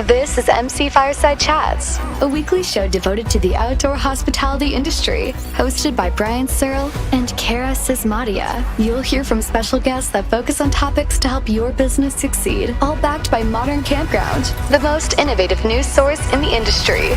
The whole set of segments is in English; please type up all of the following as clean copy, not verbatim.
This is MC Fireside Chats, a weekly show devoted to the outdoor hospitality industry, hosted by Brian Searl and Cara Csizmadia. You'll hear from special guests that focus on topics to help your business succeed, all backed by Modern Campground, the most innovative news source in the industry.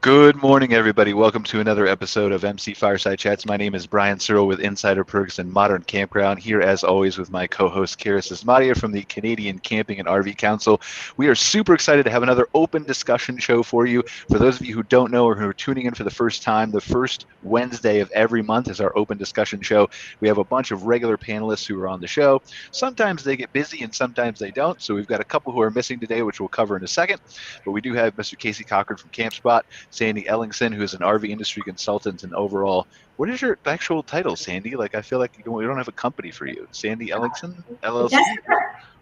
Good morning, everybody. Welcome to another episode of MC Fireside Chats. My name is Brian Searl with Insider Perks and Modern Campground, here as always with my co-host Cara Csizmadia from the Canadian Camping and RV Council. We are super excited to have another open discussion show for you. For those of you who don't know or who are tuning in for the first time, the first Wednesday of every month is our open discussion show. We have a bunch of regular panelists who are on the show. Sometimes they get busy and sometimes they don't, so we've got a couple who are missing today, which we'll cover in a second. But we do have Mr. Cochran from Campspot, Sandy Ellingson, who is an RV industry consultant and overall, what is your actual title, Sandy? Like, I feel like we don't have a company for you. Sandy Ellingson, LLC?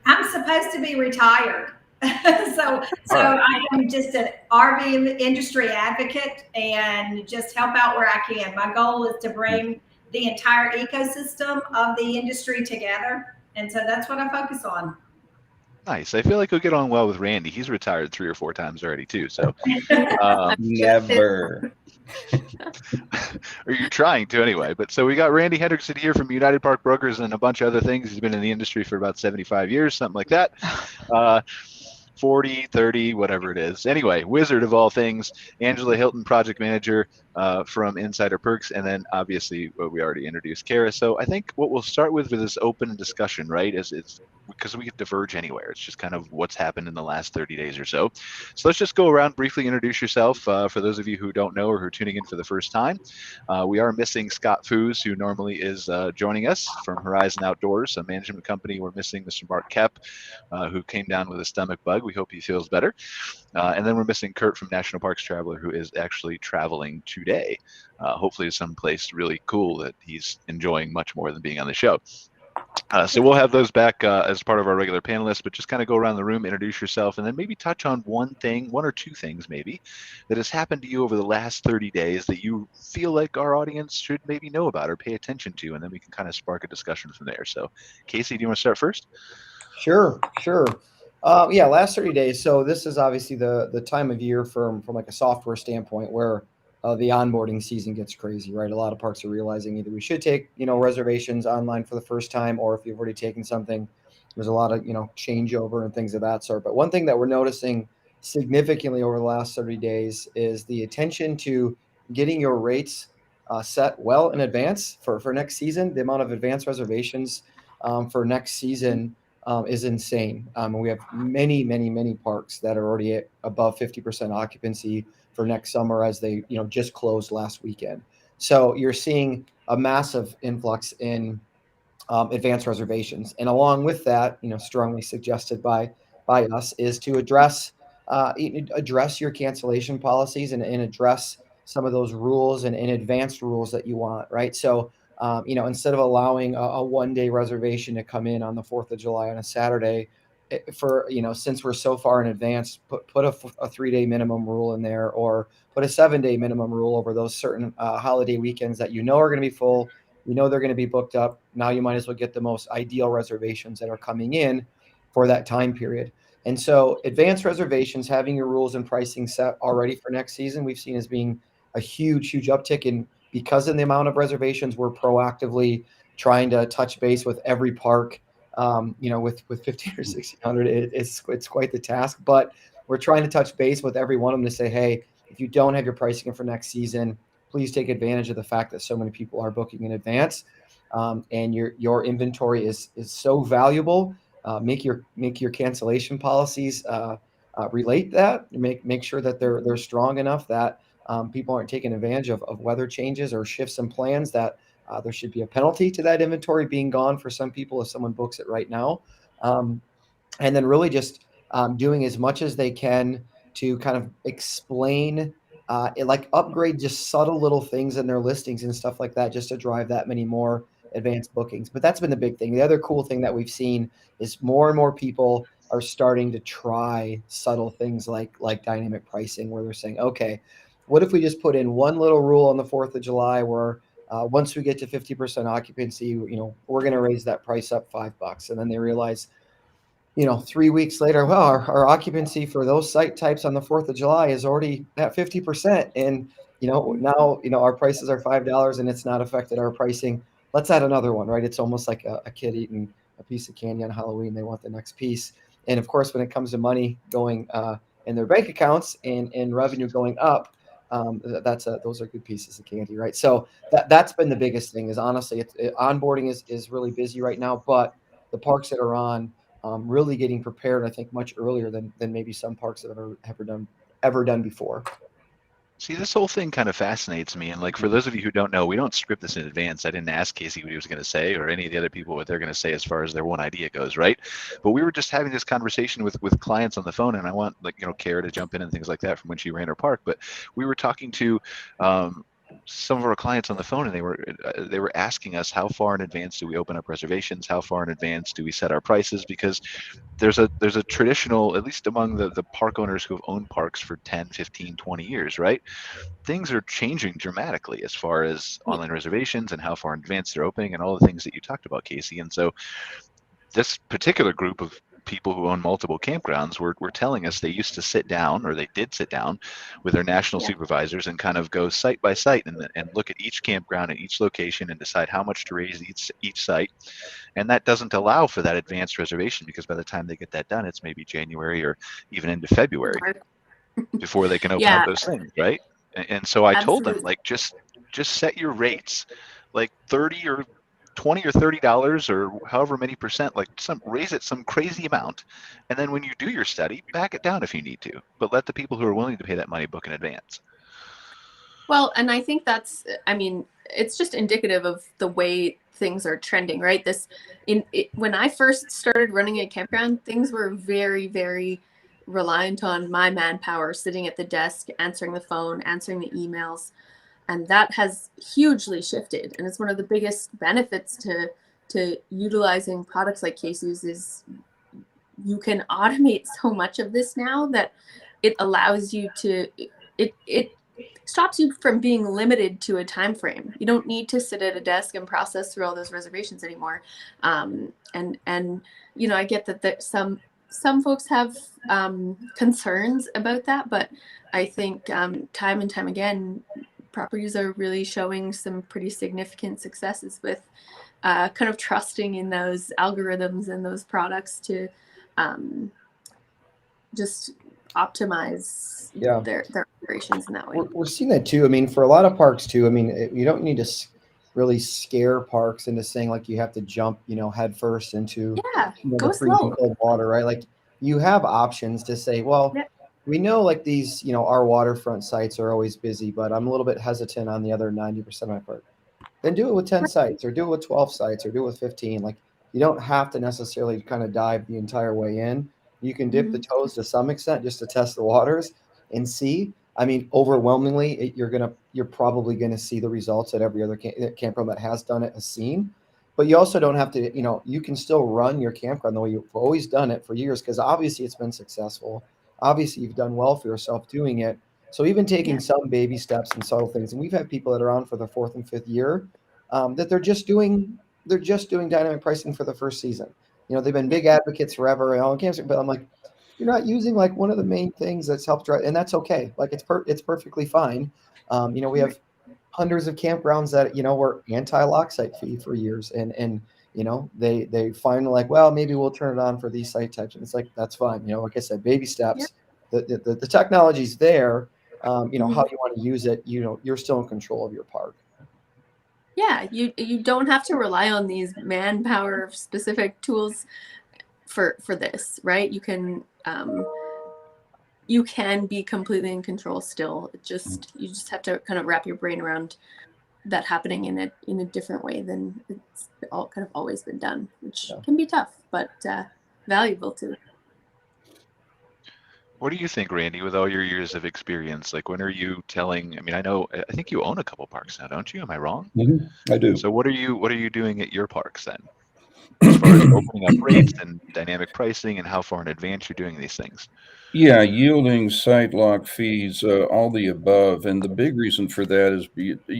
I'm supposed to be retired. so right. I am just an RV industry advocate and just help out where I can. My goal is to bring the entire ecosystem of the industry together. And so that's what I focus on. Nice. I feel like you'll get on well with Randy. He's retired 3 or 4 times already too. So never. Or you're trying to anyway. But so we got Randy Hendrickson here from United Park Brokers and a bunch of other things. He's been in the industry for about 75 years, something like that. 40, 30, whatever it is. Anyway, wizard of all things, Angela Hylton, project manager from Insider Perks, and then obviously we already introduced Cara. So I think what we'll start with this open discussion, right, is it's because we could diverge anywhere. It's just kind of what's happened in the last 30 days or so. So let's just go around, briefly introduce yourself. For those of you who don't know or who are tuning in for the first time, we are missing Scott Foos, who normally is joining us from Horizon Outdoors, a management company. We're missing Mr. Mark Koep, who came down with a stomach bug. We hope he feels better. And then we're missing Kurt from National Parks Traveler, who is actually traveling today, hopefully to some place really cool that he's enjoying much more than being on the show. So we'll have those back as part of our regular panelists, but just kind of go around the room, introduce yourself, and then maybe touch on one or two things maybe that has happened to you over the last 30 days that you feel like our audience should maybe know about or pay attention to, and then we can kind of spark a discussion from there. So Casey, do you want to start first? Sure. Yeah, last 30 days. So this is obviously the time of year from like a software standpoint where the onboarding season gets crazy, right? A lot of parks are realizing either we should take, reservations online for the first time, or if you've already taken something, there's a lot of, changeover and things of that sort. But one thing that we're noticing significantly over the last 30 days is the attention to getting your rates set well in advance for next season. The amount of advanced reservations for next season is insane. We have many parks that are already at above 50% occupancy for next summer, as they just closed last weekend. So you're seeing a massive influx in advanced reservations, and along with that, strongly suggested by us, is to address your cancellation policies and address some of those rules and advanced rules that you want, right? So instead of allowing a one-day reservation to come in on the 4th of July on a Saturday, since we're so far in advance, put a 3-day minimum rule in there, or put a 7-day minimum rule over those certain holiday weekends that are going to be full, they're going to be booked up. Now you might as well get the most ideal reservations that are coming in for that time period. And so advanced reservations, having your rules and pricing set already for next season, we've seen as being a huge huge uptick because of the amount of reservations. We're proactively trying to touch base with every park. With 15 or 1600, it's quite the task, but we're trying to touch base with every one of them to say, hey, if you don't have your pricing for next season, please take advantage of the fact that so many people are booking in advance, and your inventory is so valuable. Make your cancellation policies relate that. Make sure that they're strong enough that people aren't taking advantage of weather changes or shifts in plans, that there should be a penalty to that inventory being gone for some people if someone books it right now. And then really just doing as much as they can to kind of explain like upgrade just subtle little things in their listings and stuff like that, just to drive that many more advanced bookings. But that's been the big thing. The other cool thing that we've seen is more and more people are starting to try subtle things like dynamic pricing, where they're saying, okay, what if we just put in one little rule on the 4th of July where once we get to 50% occupancy, we're going to raise that price up $5. And then they realize, 3 weeks later, well, our occupancy for those site types on the 4th of July is already at 50%. And, now, our prices are $5 and it's not affected our pricing. Let's add another one, right? It's almost like a kid eating a piece of candy on Halloween. They want the next piece. And of course, when it comes to money going in their bank accounts and revenue going up, those are good pieces of candy, right? So that's been the biggest thing. Is honestly, onboarding is really busy right now, but the parks that are on, really getting prepared, I think, much earlier than maybe some parks that have ever done before. See, this whole thing kind of fascinates me. And like, for those of you who don't know, we don't script this in advance. I didn't ask Casey what he was going to say, or any of the other people what they're going to say as far as their one idea goes, right? But we were just having this conversation with clients on the phone, and I want, like, Cara to jump in and things like that from when she ran her park. But we were talking to some of our clients on the phone, and they were asking us, how far in advance do we open up reservations? How far in advance do we set our prices? Because there's a traditional, at least among the park owners who have owned parks for 10, 15, 20 years, right? Things are changing dramatically as far as online reservations and how far in advance they're opening and all the things that you talked about, Casey. And so this particular group of people who own multiple campgrounds were telling us they used to sit down, or they did sit down with their national supervisors and kind of go site by site and look at each campground and each location and decide how much to raise each site. And that doesn't allow for that advanced reservation, because by the time they get that done, it's maybe January or even into February before they can open up those things, right? And so I told them, like, just set your rates like 30 or 20 or $30 or however many percent, like raise it some crazy amount, and then when you do your study, back it down if you need to, but let the people who are willing to pay that money book in advance. Well, and I think it's just indicative of the way things are trending, right? When I first started running a campground, things were very, very reliant on my manpower sitting at the desk, answering the phone, answering the emails. And that has hugely shifted. And it's one of the biggest benefits to utilizing products like Casey's is you can automate so much of this now that it allows you to, it stops you from being limited to a time frame. You don't need to sit at a desk and process through all those reservations anymore. And I get that some folks have concerns about that, but I think time and time again, properties are really showing some pretty significant successes with kind of trusting in those algorithms and those products to just optimize their operations in that way. We're seeing that too. I mean, for a lot of parks too, I mean, you don't need to really scare parks into saying like you have to jump, head first into go the freezing slow. cold water, right? Like you have options to say, well, we know like these, our waterfront sites are always busy, but I'm a little bit hesitant on the other 90% of my park. Then do it with 10 sites, or do it with 12 sites, or do it with 15. Like you don't have to necessarily kind of dive the entire way in. You can dip the toes to some extent just to test the waters and see. I mean, overwhelmingly, you're probably going to see the results that every other campground that has done it has seen. But you also don't have to, you can still run your campground the way you've always done it for years, because obviously it's been successful. Obviously, you've done well for yourself doing it. So even taking some baby steps and subtle things, and we've had people that are on for the 4th and 5th year that they're just doing dynamic pricing for the first season. They've been big advocates forever and all camps, but I'm like, you're not using like one of the main things that's helped drive, and that's okay. Like it's perfectly fine. We have hundreds of campgrounds that were anti-lock site fee for years, and they finally like, well, maybe we'll turn it on for these site types, and it's like that's fine. Like I said, baby steps. The technology's there. How you want to use it, you're still in control of your park. Yeah, you don't have to rely on these manpower specific tools for this, right? You can be completely in control still. You just have to kind of wrap your brain around that happening in a different way than it's all kind of always been done, which can be tough, but valuable too. What do you think, Randy, with all your years of experience? Like, when are you telling? I mean, I think you own a couple parks now, don't you? Am I wrong? I do. So what are you doing at your parks then, as far as opening up rates and dynamic pricing, and how far in advance you're doing these things? Yeah, yielding, site lock fees, all the above, and the big reason for that is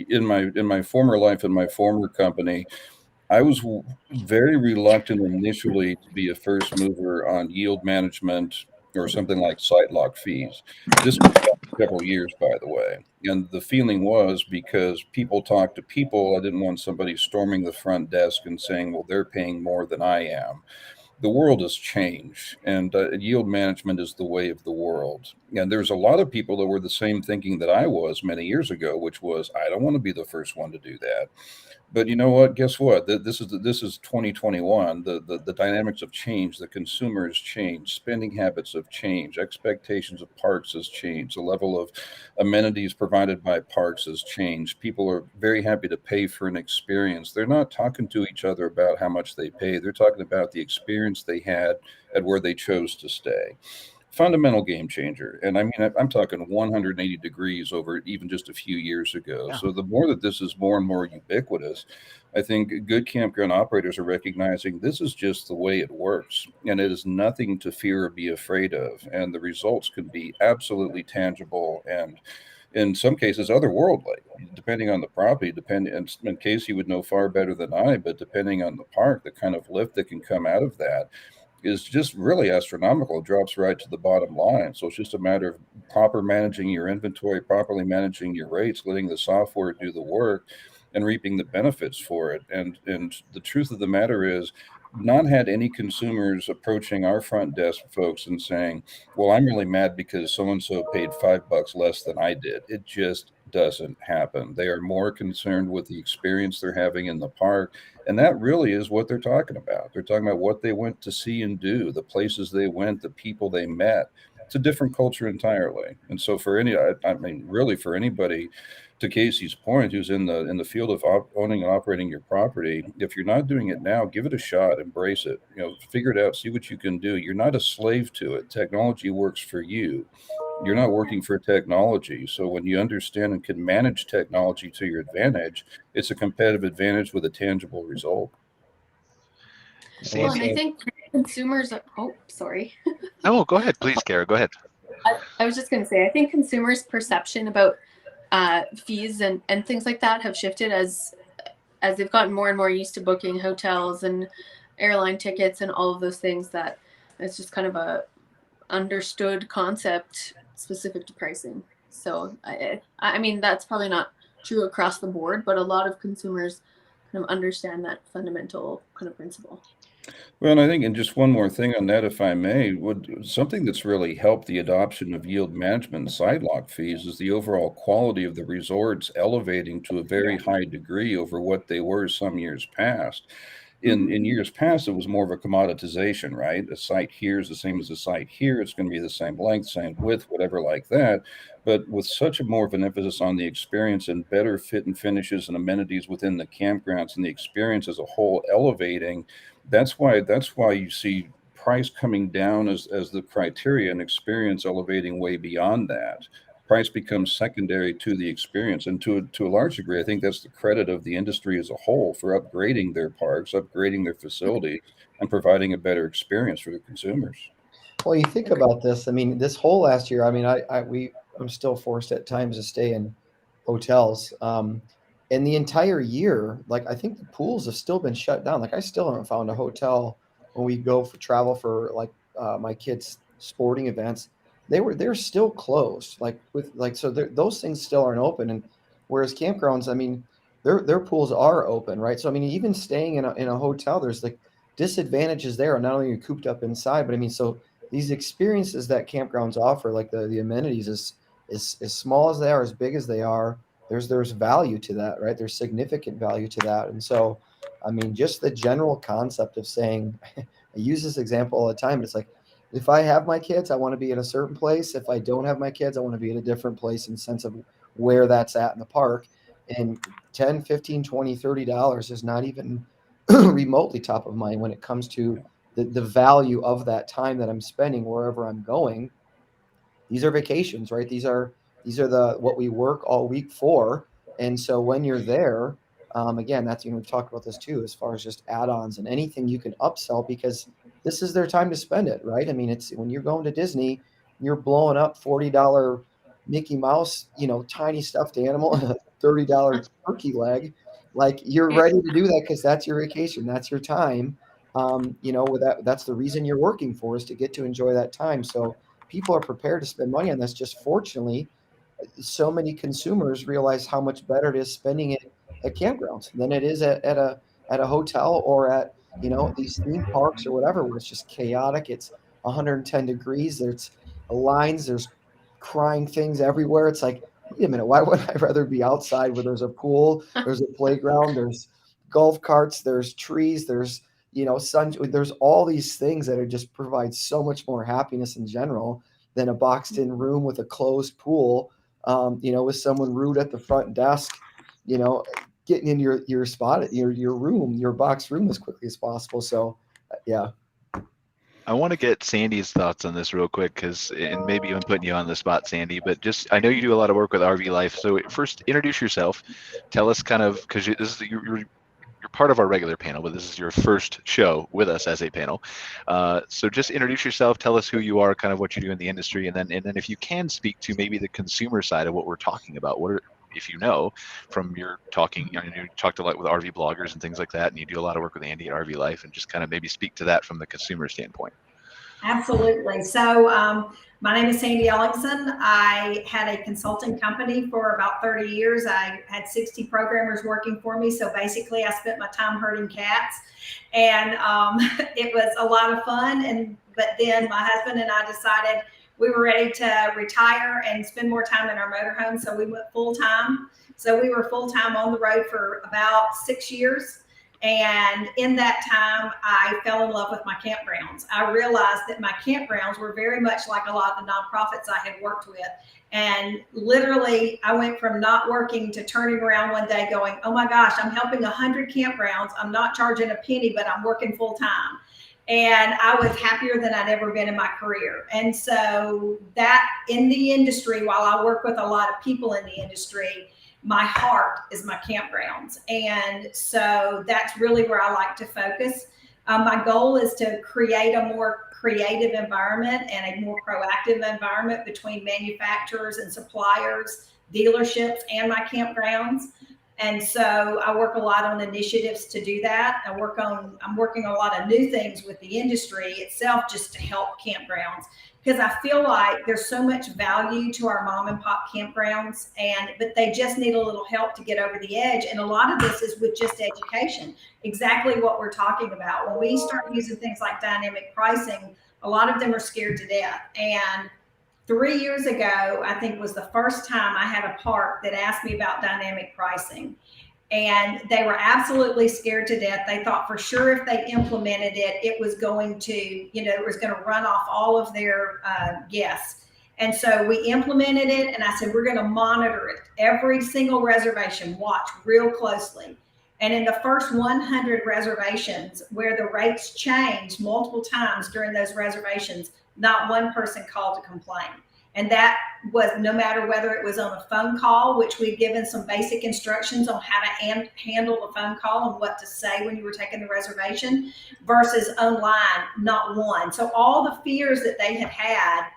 in my former life, in my former company, I was very reluctant initially to be a first mover on yield management or something like site lock fees. This goes back several years, by the way. And the feeling was because people talk to people, I didn't want somebody storming the front desk and saying, well, they're paying more than I am. The world has changed, and yield management is the way of the world. And there's a lot of people that were the same thinking that I was many years ago, which was, I don't want to be the first one to do that. But you know what? Guess what? This is 2021. The dynamics have changed. The consumer has changed. Spending habits have changed. Expectations of parks has changed. The level of amenities provided by parks has changed. People are very happy to pay for an experience. They're not talking to each other about how much they pay. They're talking about the experience they had at where they chose to stay. Fundamental game changer. And I mean, I'm talking 180 degrees over even just a few years ago. Yeah. So the more that this is more and more ubiquitous, I think good campground operators are recognizing this is just the way it works. And it is nothing to fear or be afraid of. And the results can be absolutely tangible and in some cases otherworldly, depending on the property, and Casey would know far better than I, but depending on the park, the kind of lift that can come out of that is just really astronomical. It drops right to the bottom line. So it's just a matter of proper managing your inventory, properly managing your rates, letting the software do the work, and reaping the benefits for it. And the truth of the matter is, not had any consumers approaching our front desk folks and saying, well, I'm really mad because so and so paid $5 less than I did. It just doesn't happen. They are more concerned with the experience they're having in the park. And that really is what they're talking about. They're talking about what they went to see and do, the places they went, the people they met. It's a different culture entirely. And so I mean, really for anybody, to Casey's point, who's in the field of owning and operating your property, if you're not doing it now, give it a shot, embrace it, figure it out, see what you can do. You're not a slave to it. Technology works for you. You're not working for technology. So when you understand and can manage technology to your advantage, it's a competitive advantage with a tangible result. Well, and I think consumers are, sorry. No, go ahead, please, Cara, go ahead. I was just going to say, I think consumers' perception about fees and things like that have shifted as they've gotten more and more used to booking hotels and airline tickets and all of those things, that it's just kind of a understood concept specific to pricing. So I mean, that's probably not true across the board, but a lot of consumers kind of understand that fundamental kind of principle. Well, and I think, and just one more thing on that, if I may, something that's really helped the adoption of yield management and side lock fees is the overall quality of the resorts elevating to a very high degree over what they were some years past. In years past, it was more of a commoditization, right? A site here is the same as a site here. It's going to be the same length, same width, whatever like that. But with such a more of an emphasis on the experience and better fit and finishes and amenities within the campgrounds and the experience as a whole elevating, that's why you see price coming down as the criteria and experience elevating way beyond that. Price becomes secondary to the experience. And to a large degree, I think that's the credit of the industry as a whole for upgrading their parks, upgrading their facilities, and providing a better experience for the consumers. Well, you think about this. I mean, this whole last year, I mean, I'm still forced at times to stay in hotels. And the entire year, like, I think the pools have still been shut down. Like, I still haven't found a hotel when we go for travel for my kids' sporting events. They're still closed. So those things still aren't open. And whereas campgrounds, I mean, their pools are open, right? So I mean, even staying in a hotel, there's like disadvantages there. Not only are you cooped up inside, but I mean, so these experiences that campgrounds offer, like the amenities, is as small as they are, as big as they are, there's value to that, right? There's significant value to that. And so, I mean, just the general concept of saying, I use this example all the time, but it's like, if I have my kids, I want to be in a certain place. If I don't have my kids, I want to be in a different place in the sense of where that's at in the park. And $10, $15, $20, $30 is not even remotely top of mind when it comes to the value of that time that I'm spending wherever I'm going. these are vacations, right? These are the what we work all week for. And so when you're there, again, that's, we've talked about this too, as far as just add-ons and anything you can upsell, because this is their time to spend it, right? I mean, it's when you're going to Disney, you're blowing up $40 Mickey Mouse, tiny stuffed animal, and a $30 turkey leg. Like, you're ready to do that because that's your vacation, that's your time. With that's the reason you're working for, is to get to enjoy that time. So people are prepared to spend money on this. Just fortunately, so many consumers realize how much better it is spending it at campgrounds than it is at a hotel, or at these theme parks or whatever, where it's just chaotic. It's 110 degrees. There's lines. There's crying things everywhere. It's like, wait a minute, why would I rather be outside where there's a pool, there's a playground, there's golf carts, there's trees, there's sun, there's all these things that are just provide so much more happiness in general than a boxed in room with a closed pool, with someone rude at the front desk, getting in your spot, your room, your box room, as quickly as possible. So, yeah. I want to get Sandy's thoughts on this real quick, and maybe I'm putting you on the spot, Sandy, but I know you do a lot of work with RV Life. So first, introduce yourself. Tell us kind of, because this is you're part of our regular panel, but this is your first show with us as a panel. So just introduce yourself, tell us who you are, kind of what you do in the industry, and then if you can speak to maybe the consumer side of what we're talking about. If from your talking, you talked a lot with RV bloggers and things like that, and you do a lot of work with Andy at RV Life, and just kind of maybe speak to that from the consumer standpoint. Absolutely. So my name is Sandy Ellingson. I had a consulting company for about 30 years. I had 60 programmers working for me. So basically I spent my time herding cats, and it was a lot of fun. But then my husband and I decided we were ready to retire and spend more time in our motorhome. So we went full time. So we were full time on the road for about 6 years. And in that time, I fell in love with my campgrounds. I realized that my campgrounds were very much like a lot of the nonprofits I had worked with. And literally, I went from not working to turning around one day going, oh my gosh, I'm helping 100 campgrounds. I'm not charging a penny, but I'm working full time. And I was happier than I'd ever been in my career. And so that in the industry, while I work with a lot of people in the industry, my heart is my campgrounds. And so that's really where I like to focus. My goal is to create a more creative environment and a more proactive environment between manufacturers and suppliers, dealerships, and my campgrounds. And so I work a lot on initiatives to do that. I'm working on a lot of new things with the industry itself, just to help campgrounds, because I feel like there's so much value to our mom and pop campgrounds, but they just need a little help to get over the edge. And a lot of this is with just education, exactly what we're talking about. When we start using things like dynamic pricing, a lot of them are scared to death. And 3 years ago, I think, was the first time I had a park that asked me about dynamic pricing. And they were absolutely scared to death. They thought for sure if they implemented it, it was going to, it was going to run off all of their guests. And so we implemented it, and I said, we're going to monitor it. Every single reservation, watch real closely. And in the first 100 reservations where the rates changed multiple times during those reservations, not one person called to complain. And that was no matter whether it was on a phone call, which we've given some basic instructions on how to handle the phone call and what to say when you were taking the reservation, versus online, not one. So all the fears that they had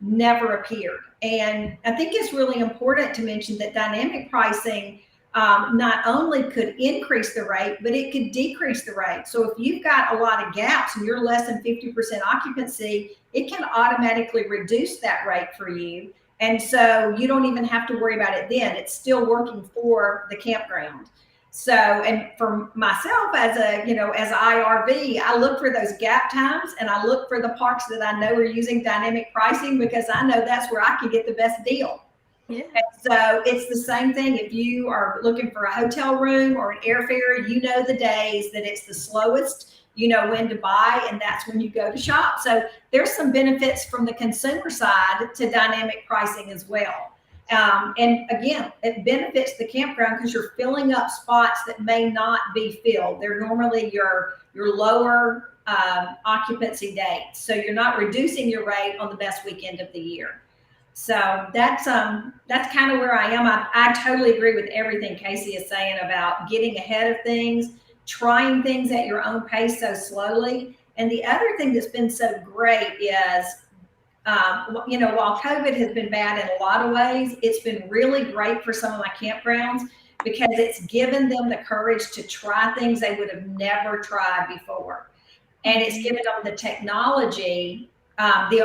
never appeared. And I think it's really important to mention that dynamic pricing not only could increase the rate, but it could decrease the rate. So if you've got a lot of gaps and you're less than 50% occupancy, it can automatically reduce that rate for you. And so you don't even have to worry about it then. It's still working for the campground. So, and for myself as IRV, I look for those gap times, and I look for the parks that I know are using dynamic pricing, because I know that's where I can get the best deal. Yeah. And so it's the same thing. If you are looking for a hotel room or an airfare, the days that it's the slowest, when to buy, and that's when you go to shop. So there's some benefits from the consumer side to dynamic pricing as well. And again, it benefits the campground because you're filling up spots that may not be filled. They're normally your lower occupancy dates. So you're not reducing your rate on the best weekend of the year. So that's kind of where I am. I totally agree with everything Casey is saying about getting ahead of things, trying things at your own pace so slowly. And the other thing that's been so great is, while COVID has been bad in a lot of ways, it's been really great for some of my campgrounds because it's given them the courage to try things they would have never tried before. And it's given them the technology, the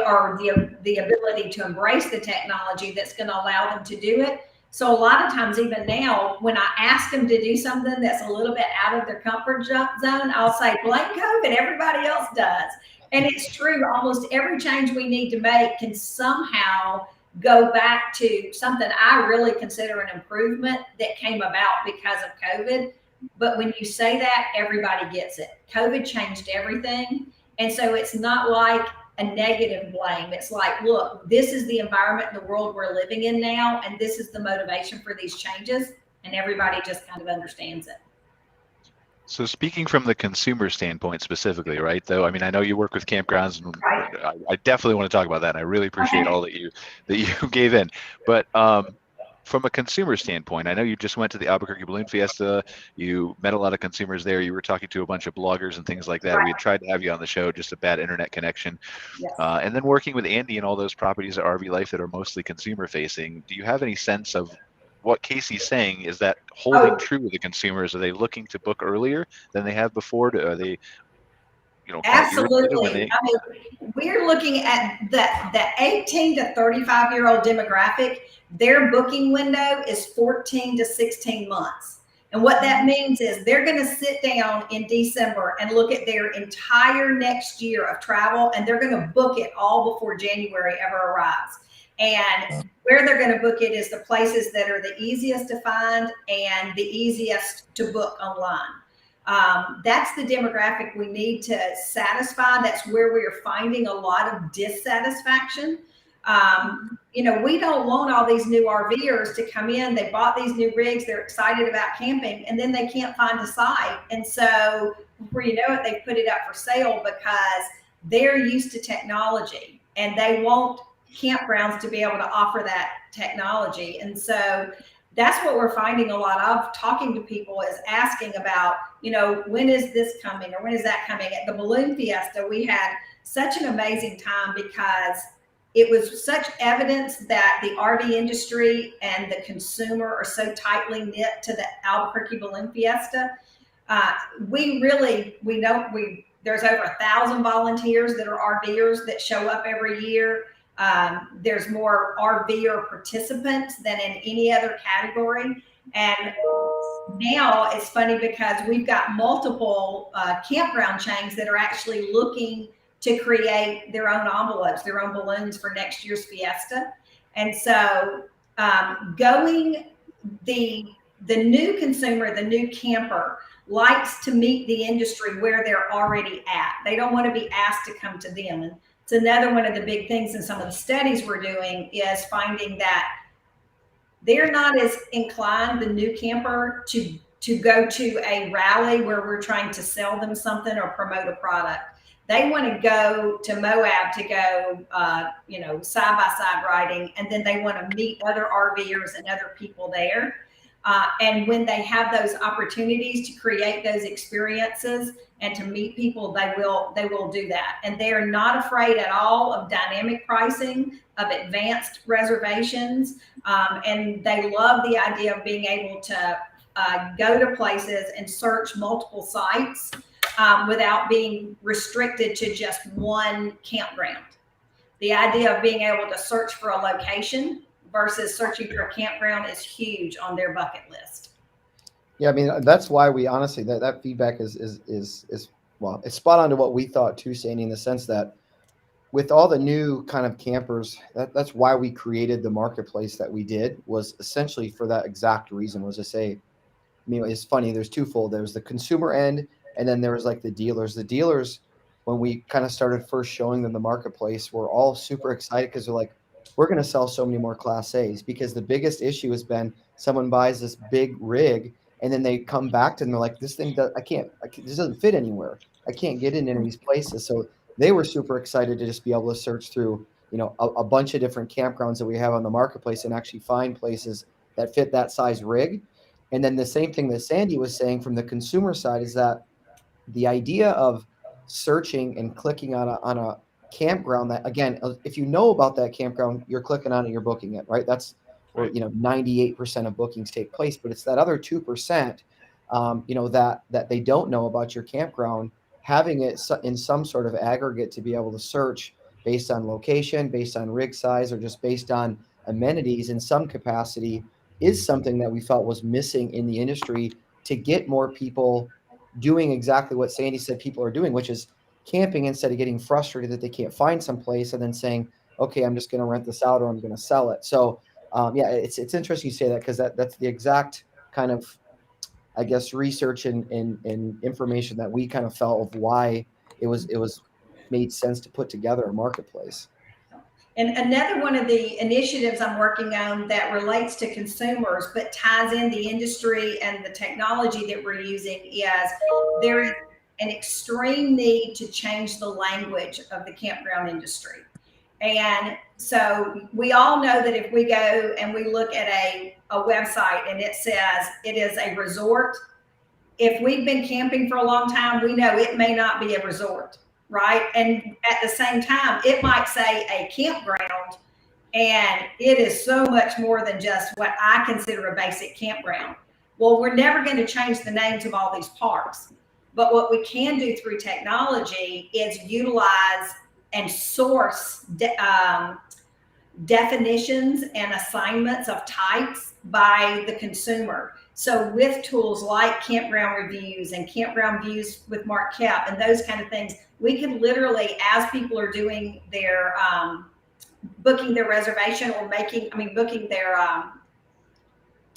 ability to embrace the technology that's going to allow them to do it. So a lot of times, even now, when I ask them to do something that's a little bit out of their comfort zone, I'll say, blame COVID, everybody else does. And it's true, almost every change we need to make can somehow go back to something I really consider an improvement that came about because of COVID. But when you say that, everybody gets it. COVID changed everything. And so it's not like a negative blame. It's like, look, this is the environment in the world we're living in now, and this is the motivation for these changes. And everybody just kind of understands it. So speaking from the consumer standpoint specifically, right, though, I mean, I know you work with campgrounds, and Right. I definitely want to talk about that. And I really appreciate all that you gave in. But from a consumer standpoint, I know you just went to the Albuquerque Balloon Fiesta. You met a lot of consumers there. You were talking to a bunch of bloggers and things like that. Right. We had tried to have you on the show, just a bad internet connection. Yes. And then working with Andy and all those properties at RV Life that are mostly consumer facing, do you have any sense of what Casey's saying? Is that holding true with the consumers? Are they looking to book earlier than they have before? Are they, Absolutely. I mean, we're looking at the 18 to 35-year-old demographic. Their booking window is 14 to 16 months. And what that means is they're going to sit down in December and look at their entire next year of travel, and they're going to book it all before January ever arrives. And where they're going to book it is the places that are the easiest to find and the easiest to book online. That's the demographic we need to satisfy. That's where we're finding a lot of dissatisfaction. We don't want all these new RVers to come in. They bought these new rigs. They're excited about camping, and then they can't find a site. And so before you know it, they put it up for sale because they're used to technology and they want campgrounds to be able to offer that technology. And so that's what we're finding a lot of talking to people is asking about, when is this coming or when is that coming? At the Balloon Fiesta, we had such an amazing time because it was such evidence that the RV industry and the consumer are so tightly knit to the Albuquerque Balloon Fiesta. There's over 1,000 volunteers that are RVers that show up every year. There's more RVer participants than in any other category. And now it's funny because we've got multiple campground chains that are actually looking to create their own envelopes, their own balloons for next year's fiesta. And so the new consumer, the new camper likes to meet the industry where they're already at. They don't want to be asked to come to them. And it's another one of the big things in some of the studies we're doing is finding that they're not as inclined, the new camper, to go to a rally where we're trying to sell them something or promote a product. They want to go to Moab to go, side-by-side riding, and then they want to meet other RVers and other people there. And when they have those opportunities to create those experiences and to meet people, they will do that. And they are not afraid at all of dynamic pricing, of advanced reservations, and they love the idea of being able to go to places and search multiple sites without being restricted to just one campground. The idea of being able to search for a location versus searching for a campground is huge on their bucket list. Yeah, I mean, that's why we honestly, that feedback is well, it's spot on to what we thought too, Sandy, in the sense that with all the new kind of campers, that's why we created the marketplace that we did, was essentially for that exact reason, was to say, it's funny, there's twofold. There's the consumer end, and then there was like the dealers. The dealers, when we kind of started first showing them the marketplace, were all super excited because they're like, we're going to sell so many more Class A's, because the biggest issue has been someone buys this big rig and then they come back to them, they're like, this doesn't fit anywhere. I can't get in any of these places. So they were super excited to just be able to search through a bunch of different campgrounds that we have on the marketplace and actually find places that fit that size rig. And then the same thing that Sandy was saying from the consumer side is that the idea of searching and clicking on a campground that, again, if you know about that campground, you're clicking on it, you're booking it, right? That's where, 98% of bookings take place, but it's that other 2%, that they don't know about your campground, having it in some sort of aggregate to be able to search based on location, based on rig size, or just based on amenities in some capacity is something that we felt was missing in the industry to get more people doing exactly what Sandy said people are doing, which is camping instead of getting frustrated that they can't find some place and then saying, okay, I'm just going to rent this out or I'm going to sell it. So it's interesting you say that, because that's the exact kind of, I guess, research and information that we kind of felt of why it was made sense to put together a marketplace. And another one of the initiatives I'm working on that relates to consumers, but ties in the industry and the technology that we're using, is there is an extreme need to change the language of the campground industry. And so we all know that if we go and we look at a website and it says it is a resort, if we've been camping for a long time, we know it may not be a resort, right? And at the same time, it might say a campground, and it is so much more than just what I consider a basic campground. Well, we're never going to change the names of all these parks. But what we can do through technology is utilize and source definitions and assignments of types by the consumer. So with tools like campground reviews and campground views with Mark Koep and those kind of things, we can literally, as people are doing their booking their reservation or booking their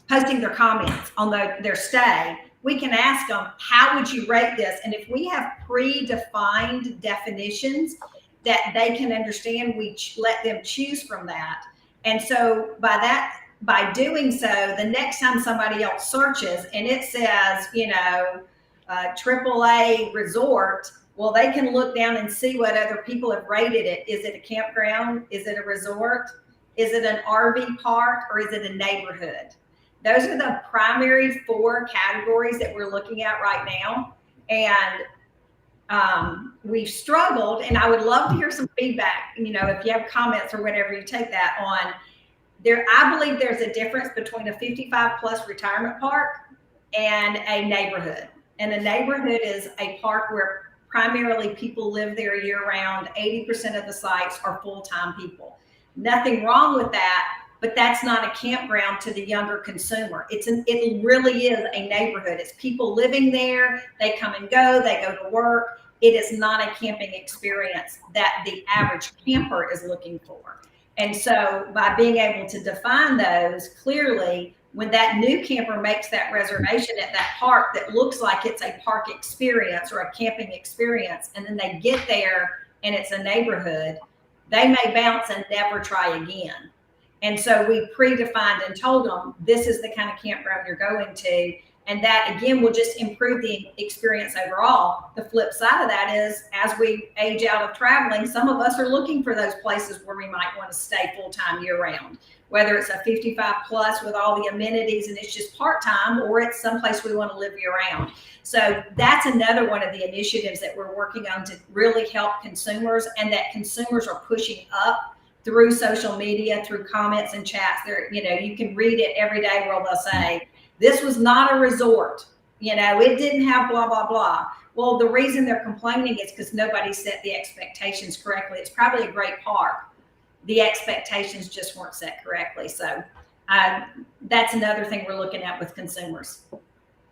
posting their comments on their stay, we can ask them, how would you rate this? And if we have predefined definitions that they can understand, we let them choose from that. And so by doing so, the next time somebody else searches and it says, AAA resort, well, they can look down and see what other people have rated it. Is it a campground? Is it a resort? Is it an RV park? Or is it a neighborhood? Those are the primary 4 categories that we're looking at right now. And we've struggled, and I would love to hear some feedback, if you have comments or whatever, you take that on there. I believe there's a difference between a 55 plus retirement park and a neighborhood. And a neighborhood is a park where primarily people live there year round. 80% of the sites are full-time people. Nothing wrong with that, but that's not a campground to the younger consumer. It really is a neighborhood. It's people living there. They come and go, they go to work. It is not a camping experience that the average camper is looking for. And so by being able to define those clearly, when that new camper makes that reservation at that park that looks like it's a park experience or a camping experience, and then they get there and it's a neighborhood, they may bounce and never try again. And so we predefined and told them, this is the kind of campground you're going to. And that, again, will just improve the experience overall. The flip side of that is, as we age out of traveling, some of us are looking for those places where we might want to stay full-time year-round, whether it's a 55 plus with all the amenities and it's just part-time, or it's someplace we want to live year-round. So that's another one of the initiatives that we're working on to really help consumers, and that consumers are pushing up through social media, through comments and chats. There, you can read it every day where they'll say, this was not a resort, it didn't have blah, blah, blah. Well, the reason they're complaining is because nobody set the expectations correctly. It's probably a great park. The expectations just weren't set correctly. So that's another thing we're looking at with consumers.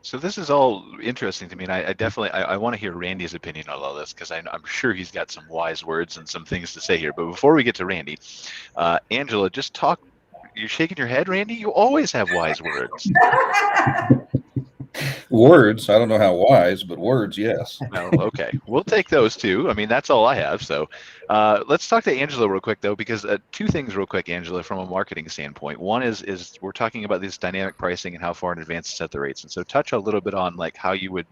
So this is all interesting to me, and I definitely want to hear Randy's opinion on all this, because I'm sure he's got some wise words and some things to say here. But before we get to Randy, Angela, just talk. You're shaking your head, Randy? You always have wise words. Words, I don't know how wise, but words, yes. No, okay. We'll take those too. I mean, that's all I have. So let's talk to Angela real quick, though, because 2 things real quick, Angela, from a marketing standpoint. One is we're talking about this dynamic pricing and how far in advance to set the rates. And so touch a little bit on like how you would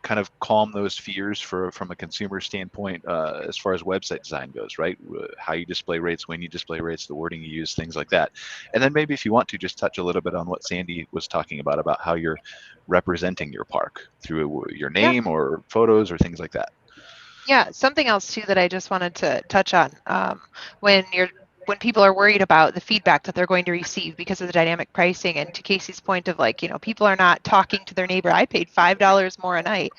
kind of calm those fears from a consumer standpoint as far as website design goes, right? How you display rates, when you display rates, the wording you use, things like that. And then maybe if you want to just touch a little bit on what Sandy was talking about how you're representing your park through your name or photos or things like that. Yeah, something else too that I just wanted to touch on when people are worried about the feedback that they're going to receive because of the dynamic pricing, and to Casey's point of like, people are not talking to their neighbor. I paid $5 more a night.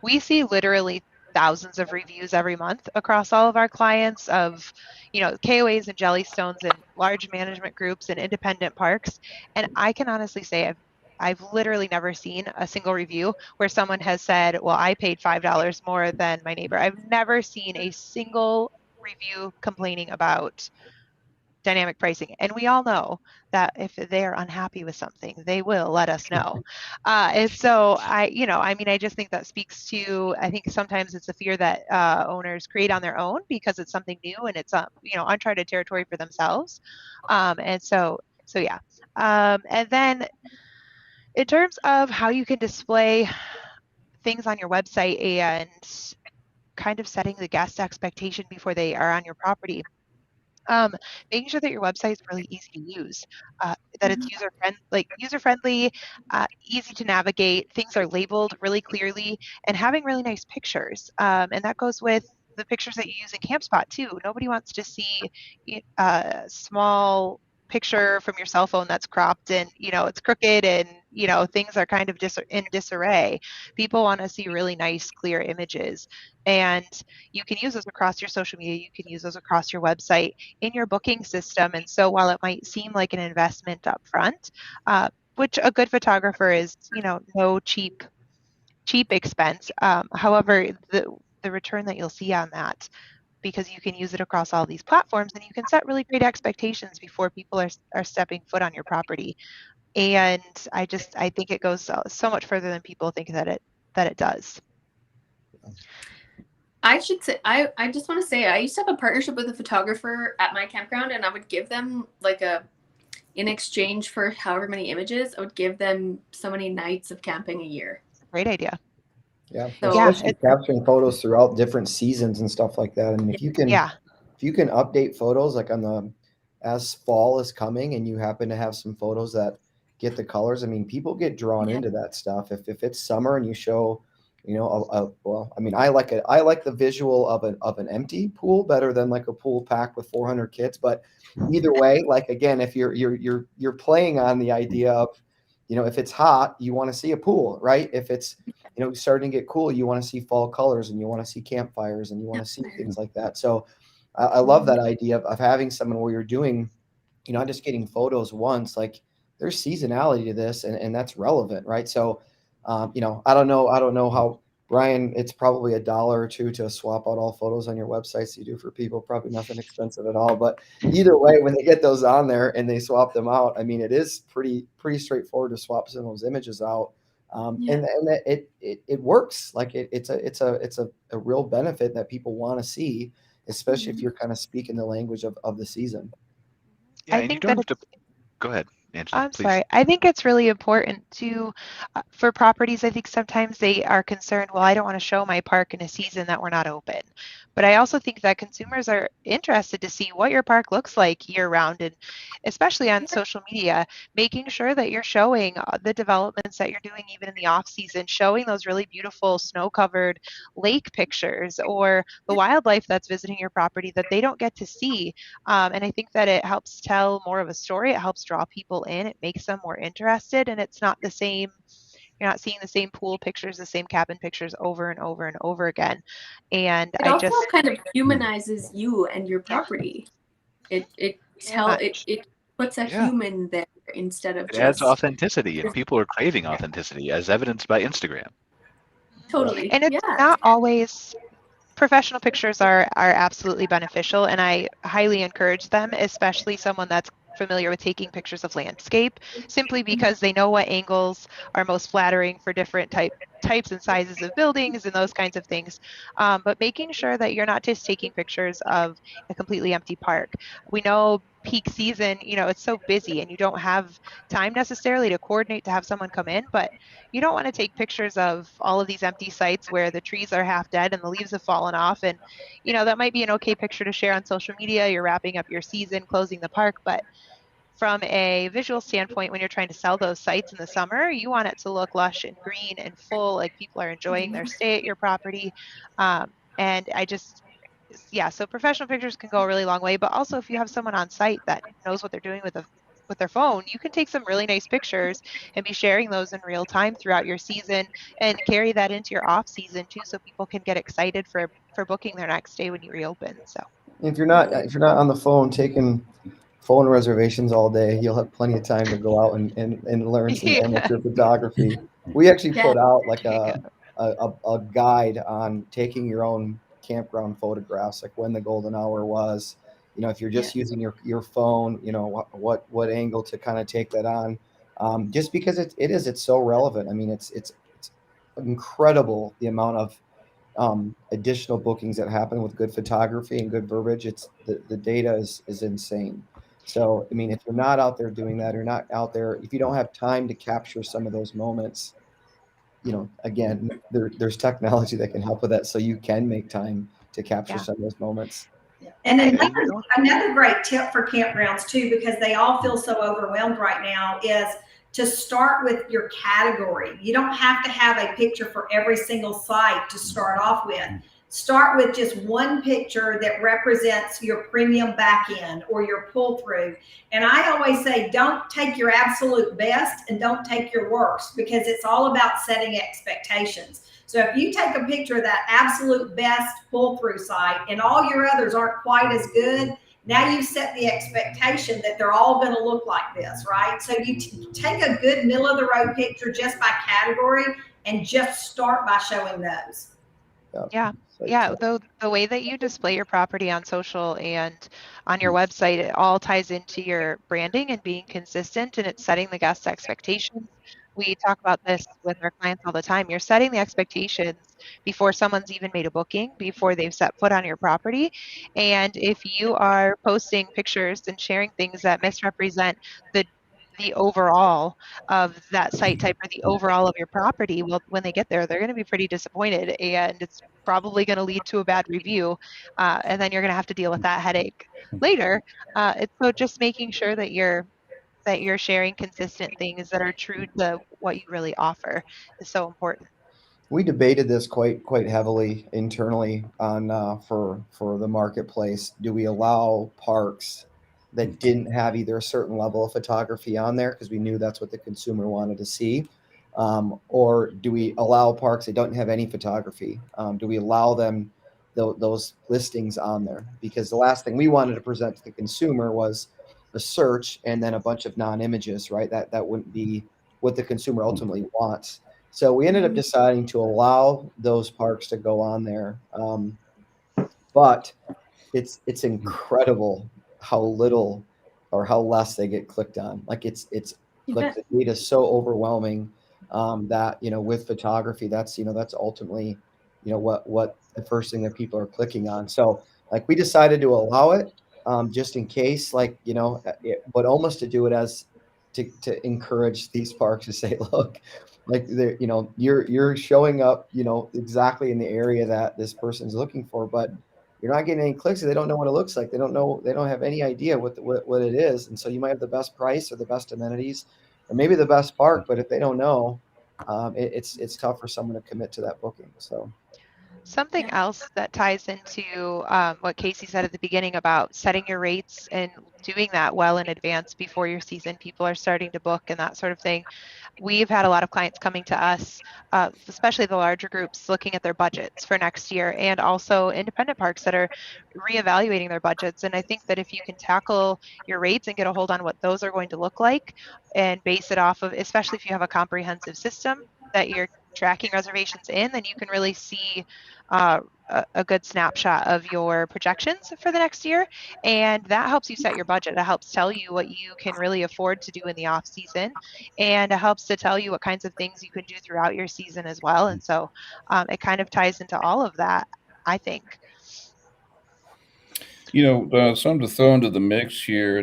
We see literally thousands of reviews every month across all of our clients of, KOAs and Jellystones and large management groups and independent parks. And I can honestly say I've literally never seen a single review where someone has said, well, I paid $5 more than my neighbor. I've never seen a single review complaining about dynamic pricing. And we all know that if they're unhappy with something, they will let us know. And so I just think that speaks to, I think sometimes it's a fear that owners create on their own because it's something new and it's, uncharted territory for themselves. And then in terms of how you can display things on your website and kind of setting the guest expectation before they are on your property, making sure that your website is really easy to use, that it's user-friendly, easy to navigate, things are labeled really clearly, and having really nice pictures. And that goes with the pictures that you use in Campspot too. Nobody wants to see a small picture from your cell phone that's cropped and it's crooked and things are kind of in disarray. People want to see really nice, clear images, and you can use those across your social media. You can use those across your website in your booking system. And so while it might seem like an investment up front, which a good photographer is, no cheap expense. However, the return that you'll see on that, because you can use it across all these platforms and you can set really great expectations before people are stepping foot on your property. And I think it goes so much further than people think that it does. I should say, I just want to say, I used to have a partnership with a photographer at my campground, and I would give them in exchange for however many images, I would give them so many nights of camping a year. Great idea. Yeah, So, especially capturing photos throughout different seasons and stuff like that. I mean, if you can update photos as fall is coming, and you happen to have some photos that get the colors. I mean, people get drawn into that stuff. If it's summer and you show, I like it. I like the visual of an empty pool better than like a pool packed with 400 kids. But either way, again, if you're playing on the idea of, if it's hot, you want to see a pool, right? If it's starting to get cool, you want to see fall colors and you want to see campfires and you want to see things like that. So I love that idea of having someone where you're doing, not just getting photos once, there's seasonality to this and that's relevant, right? So, I don't know how, Brian, it's probably $1 or $2 to swap out all photos on your websites you do for people, probably nothing expensive at all. But either way, when they get those on there and they swap them out, I mean, it is pretty straightforward to swap some of those images out. And it works. It's a real benefit that people want to see, especially if you're kind of speaking the language of the season. Yeah, and you don't have to go ahead, Angela. I'm sorry. I think it's really important to, for properties, I think sometimes they are concerned, well, I don't want to show my park in a season that we're not open. But I also think that consumers are interested to see what your park looks like year round, and especially on social media, making sure that you're showing the developments that you're doing even in the off season, showing those really beautiful snow-covered lake pictures or the wildlife that's visiting your property that they don't get to see. And I think that it helps tell more of a story. It helps draw people in. It makes them more interested, and it's not the same. You're not seeing the same pool pictures, the same cabin pictures over and over and over again. And it also kind of humanizes you and your property. It puts a human there instead of it adds authenticity, and people are craving authenticity as evidenced by Instagram. Totally. And it's not always. Professional pictures are absolutely beneficial, and I highly encourage them, especially someone that's familiar with taking pictures of landscape, simply because they know what angles are most flattering for different types and sizes of buildings and those kinds of things. But making sure that you're not just taking pictures of a completely empty park. We know peak season, it's so busy and you don't have time necessarily to coordinate to have someone come in, but you don't want to take pictures of all of these empty sites where the trees are half dead and the leaves have fallen off. And, that might be an okay picture to share on social media. You're wrapping up your season, closing the park, but from a visual standpoint, when you're trying to sell those sites in the summer, you want it to look lush and green and full, like people are enjoying their stay at your property. And so professional pictures can go a really long way, but also if you have someone on site that knows what they're doing with their phone, you can take some really nice pictures and be sharing those in real time throughout your season and carry that into your off season too, so people can get excited for booking their next day when you reopen. So If you're not on the phone taking phone reservations all day, you'll have plenty of time to go out and learn some amateur photography. We actually put out like a guide on taking your own campground photographs, like when the golden hour was, if you're just using your phone, what angle to kind of take that on, just because it's so relevant. I mean, it's incredible the amount of additional bookings that happen with good photography and good verbiage. It's the data is insane. So, I mean, if you're not out there doing that, or not out there, if you don't have time to capture some of those moments, again, there's technology that can help with that, so you can make time to capture some of those moments. And another great tip for campgrounds too, because they all feel so overwhelmed right now, is to start with your category. You don't have to have a picture for every single site to start off with. Start with just one picture that represents your premium back end or your pull through. And I always say, don't take your absolute best and don't take your worst, because it's all about setting expectations. So if you take a picture of that absolute best pull through site and all your others aren't quite as good, now you set the expectation that they're all going to look like this, right? So you take a good middle of the road picture just by category and just start by showing those. Though the way that you display your property on social and on your website, it all ties into your branding and being consistent, and it's setting the guest expectations. We talk about this with our clients all the time. You're setting the expectations before someone's even made a booking, before they've set foot on your property. And if you are posting pictures and sharing things that misrepresent the overall of that site type or the overall of your property, well, when they get there, they're going to be pretty disappointed, and it's probably going to lead to a bad review, and then you're going to have to deal with that headache later. It's so just making sure that you're sharing consistent things that are true to what you really offer is so important. We debated this quite heavily internally on for the marketplace. Do we allow parks that didn't have either a certain level of photography on there, because we knew that's what the consumer wanted to see, or do we allow parks that don't have any photography? Do we allow them those listings on there? Because the last thing we wanted to present to the consumer was a search and then a bunch of non-images, right? That wouldn't be what the consumer ultimately wants. So we ended up deciding to allow those parks to go on there, but it's incredible how little or how less they get clicked on. Like it's like the data is so overwhelming that with photography, that's ultimately what the first thing that people are clicking on. So like we decided to allow it just in case, but almost to do it as to encourage these parks to say, look, like you're showing up exactly in the area that this person's looking for, but you're not getting any clicks. They don't know what it looks like. They don't have any idea what it is. And so you might have the best price or the best amenities or maybe the best park, but if they don't know, it's tough for someone to commit to that booking. So something else that ties into what Casey said at the beginning about setting your rates and doing that well in advance before your season, people are starting to book and that sort of thing. We've had a lot of clients coming to us, especially the larger groups, looking at their budgets for next year, and also independent parks that are reevaluating their budgets. And I think that if you can tackle your rates and get a hold on what those are going to look like and base it off of, especially if you have a comprehensive system, that you're tracking reservations in, then you can really see a good snapshot of your projections for the next year. And that helps you set your budget. It helps tell you what you can really afford to do in the off season. And it helps to tell you what kinds of things you can do throughout your season as well. And so it kind of ties into all of that, I think. Something to throw into the mix here.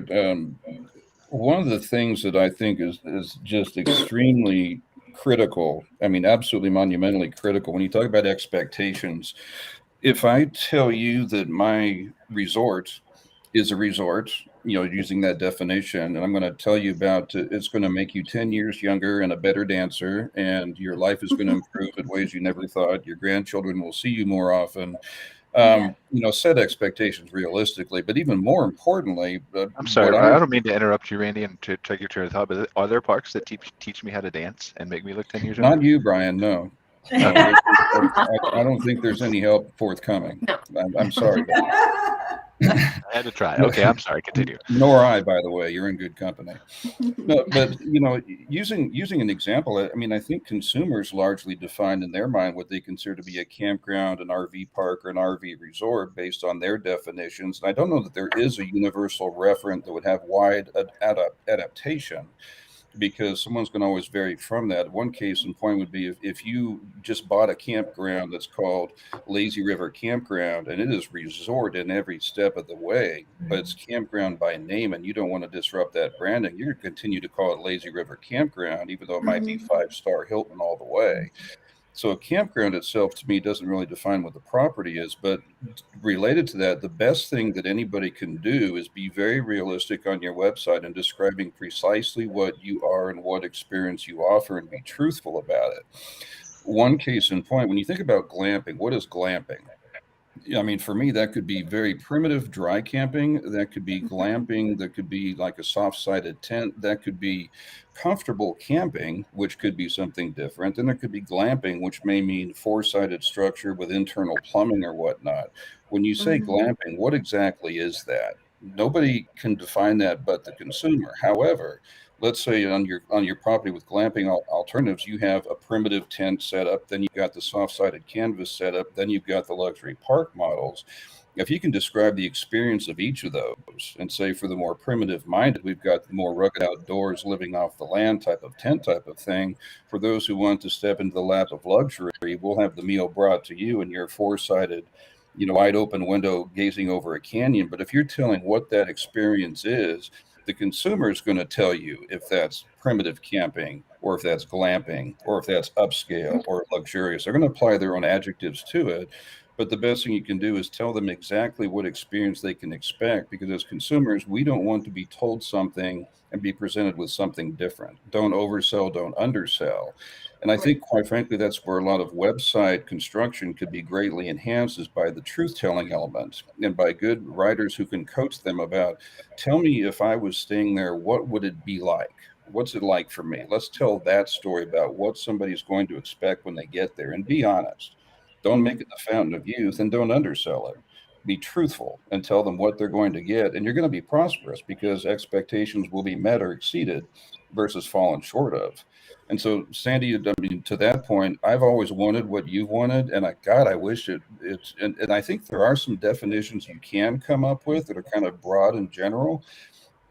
One of the things that I think is just extremely critical, I mean, absolutely monumentally critical, when you talk about expectations, if I tell you that my resort is a resort, using that definition, and I'm going to tell you about it's going to make you 10 years younger and a better dancer, and your life is going to improve in ways you never thought, your grandchildren will see you more often. Set expectations realistically, but even more importantly, I'm sorry, I don't mean to interrupt you, Randy, and to take your train of thought, but are there parks that teach me how to dance and make me look 10 years younger? Not you, Brian, no. I don't think there's any help forthcoming. No. I'm sorry. I had to try. Okay, I'm sorry. Continue. Nor I, by the way. You're in good company. No, but using an example, I mean, I think consumers largely define in their mind what they consider to be a campground, an RV park, or an RV resort based on their definitions. And I don't know that there is a universal referent that would have wide adaptation, because someone's going to always vary from that. One case in point would be if you just bought a campground that's called Lazy River Campground, and it is resort in every step of the way, but it's campground by name, and you don't want to disrupt that branding. You're going to continue to call it Lazy River Campground, even though it might be 5-star Hylton all the way. So a campground itself, to me, doesn't really define what the property is. But related to that, the best thing that anybody can do is be very realistic on your website and describing precisely what you are and what experience you offer, and be truthful about it. One case in point, when you think about glamping, what is glamping? I mean, for me, that could be very primitive dry camping. That could be glamping. That could be like a soft-sided tent. That could be comfortable camping, which could be something different. Then there could be glamping, which may mean 4-sided structure with internal plumbing or whatnot. When you say glamping, what exactly is that? Nobody can define that but the consumer. However, let's say on your property with glamping alternatives, you have a primitive tent set up, then you've got the soft-sided canvas set up, then you've got the luxury park models. If you can describe the experience of each of those, and say for the more primitive minded, we've got the more rugged outdoors, living off the land type of tent type of thing. For those who want to step into the lap of luxury, we'll have the meal brought to you in your 4-sided, wide open window gazing over a canyon. But if you're telling what that experience is, the consumer is going to tell you if that's primitive camping, or if that's glamping, or if that's upscale or luxurious. They're going to apply their own adjectives to it. But the best thing you can do is tell them exactly what experience they can expect, because as consumers, we don't want to be told something and be presented with something different. Don't oversell, don't undersell. And I think, quite frankly, that's where a lot of website construction could be greatly enhanced, is by the truth-telling element, and by good writers who can coach them about, tell me, if I was staying there, what would it be like? What's it like for me? Let's tell that story about what somebody's going to expect when they get there, and be honest. Don't make it the fountain of youth, and don't undersell it. Be truthful and tell them what they're going to get, and you're going to be prosperous, because expectations will be met or exceeded versus fallen short of. And so, Sandy, I mean, to that point, I've always wanted what you've wanted, and I wish it's, and I think there are some definitions you can come up with that are kind of broad and general.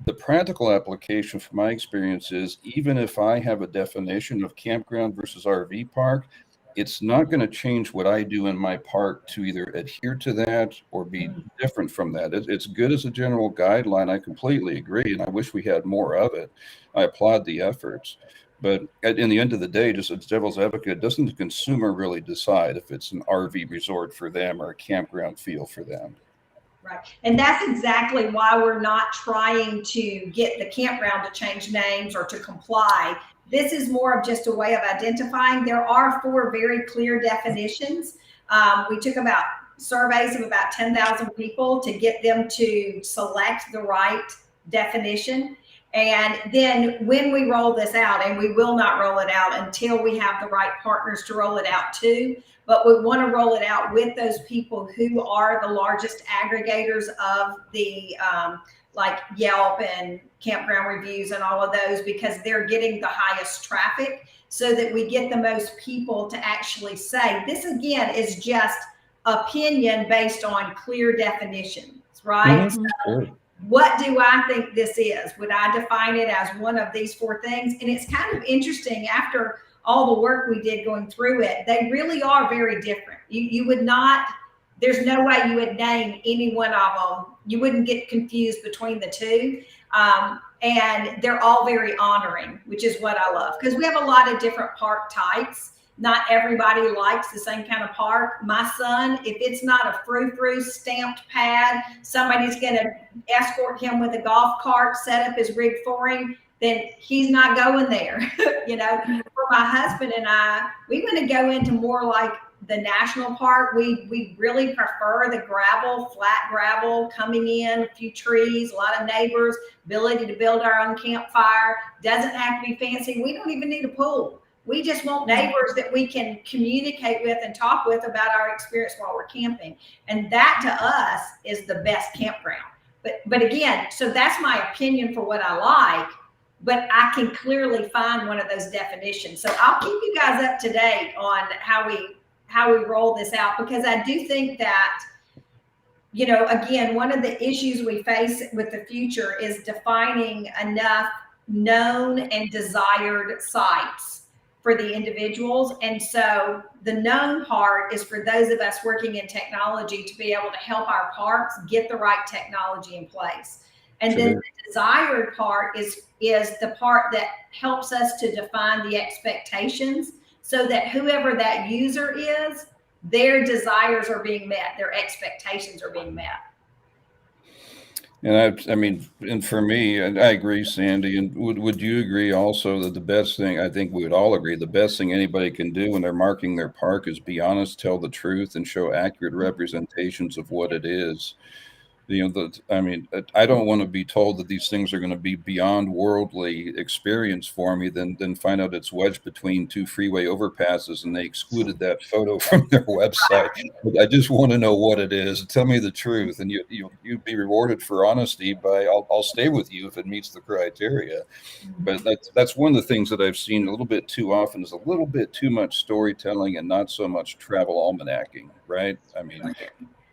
The practical application, from my experience, is even if I have a definition of campground versus RV park, it's not going to change what I do in my park to either adhere to that or be different from that. It's good as a general guideline. I completely agree, and I wish we had more of it. I applaud the efforts. But in the end of the day, just as devil's advocate, doesn't the consumer really decide if it's an RV resort for them or a campground feel for them? Right. And that's exactly why we're not trying to get the campground to change names or to comply. This is more of just a way of identifying. There are 4 very clear definitions. We took about surveys of about 10,000 people to get them to select the right definition. And then when we roll this out, and we will not roll it out until we have the right partners to roll it out to, but we want to roll it out with those people who are the largest aggregators of the like Yelp and campground reviews and all of those, because they're getting the highest traffic, so that we get the most people to actually say, this again is just opinion based on clear definitions, right? Mhm. So, what do I think this is? Would I define it as one of these 4 things? And it's kind of interesting, after all the work we did going through it, they really are very different. You would not, there's no way you would name any one of them. You wouldn't get confused between the two. And they're all very honoring, which is what I love, because we have a lot of different park types. Not everybody likes the same kind of park. My son, if it's not a frou-frou stamped pad, somebody's going to escort him with a golf cart, set up his rig for him, then he's not going there. You know, for my husband and I, we want to go into more like the national park. We really prefer the gravel, flat gravel coming in, a few trees, a lot of neighbors, ability to build our own campfire. Doesn't have to be fancy. We don't even need a pool. We just want neighbors that we can communicate with and talk with about our experience while we're camping. And that to us is the best campground. But again, so that's my opinion for what I like, but I can clearly find one of those definitions. So I'll keep you guys up to date on how we roll this out, because I do think that, you know, again, one of the issues we face with the future is defining enough known and desired sites for the individuals. And so the known part is for those of us working in technology to be able to help our parks get the right technology in place. And Sure. then the desired part is the part that helps us to define the expectations, so that whoever that user is, their desires are being met, their expectations are being met. And I mean, and for me, and I agree, Sandy, and would you agree also that the best thing, I think we would all agree, the best thing anybody can do when they're marking their park is be honest, tell the truth, and show accurate representations of what it is. You know, I mean, I don't want to be told that these things are going to be beyond worldly experience for me, then find out it's wedged between 2 freeway overpasses and they excluded that photo from their website. But I just want to know what it is. Tell me the truth, and you'd be rewarded for honesty by I'll stay with you if it meets the criteria. But that's one of the things that I've seen a little bit too often, is a little bit too much storytelling and not so much travel almanacking, right? I mean,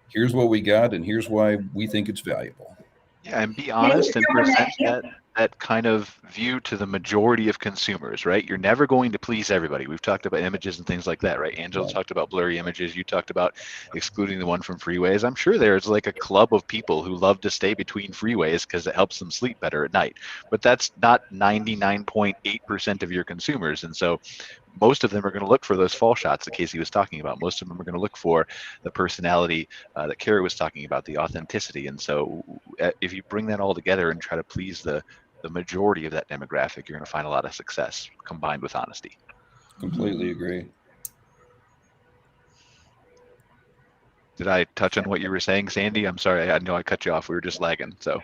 here's what we got, and here's why we think it's valuable. Yeah, and be honest and present that kind of view to the majority of consumers, right? You're never going to please everybody. We've talked about images and things like that, right? Angela talked about blurry images. You talked about excluding the one from freeways. I'm sure there's like a club of people who love to stay between freeways because it helps them sleep better at night. But that's not 99.8% of your consumers. And so most of them are going to look for those fall shots that Casey was talking about. Most of them are going to look for the personality that Cara was talking about, the authenticity. And so if you bring that all together and try to please the majority of that demographic, you're going to find a lot of success combined with honesty. Completely agree. Did I touch on what you were saying, Sandy? I'm sorry. I know I cut you off. We were just lagging. So.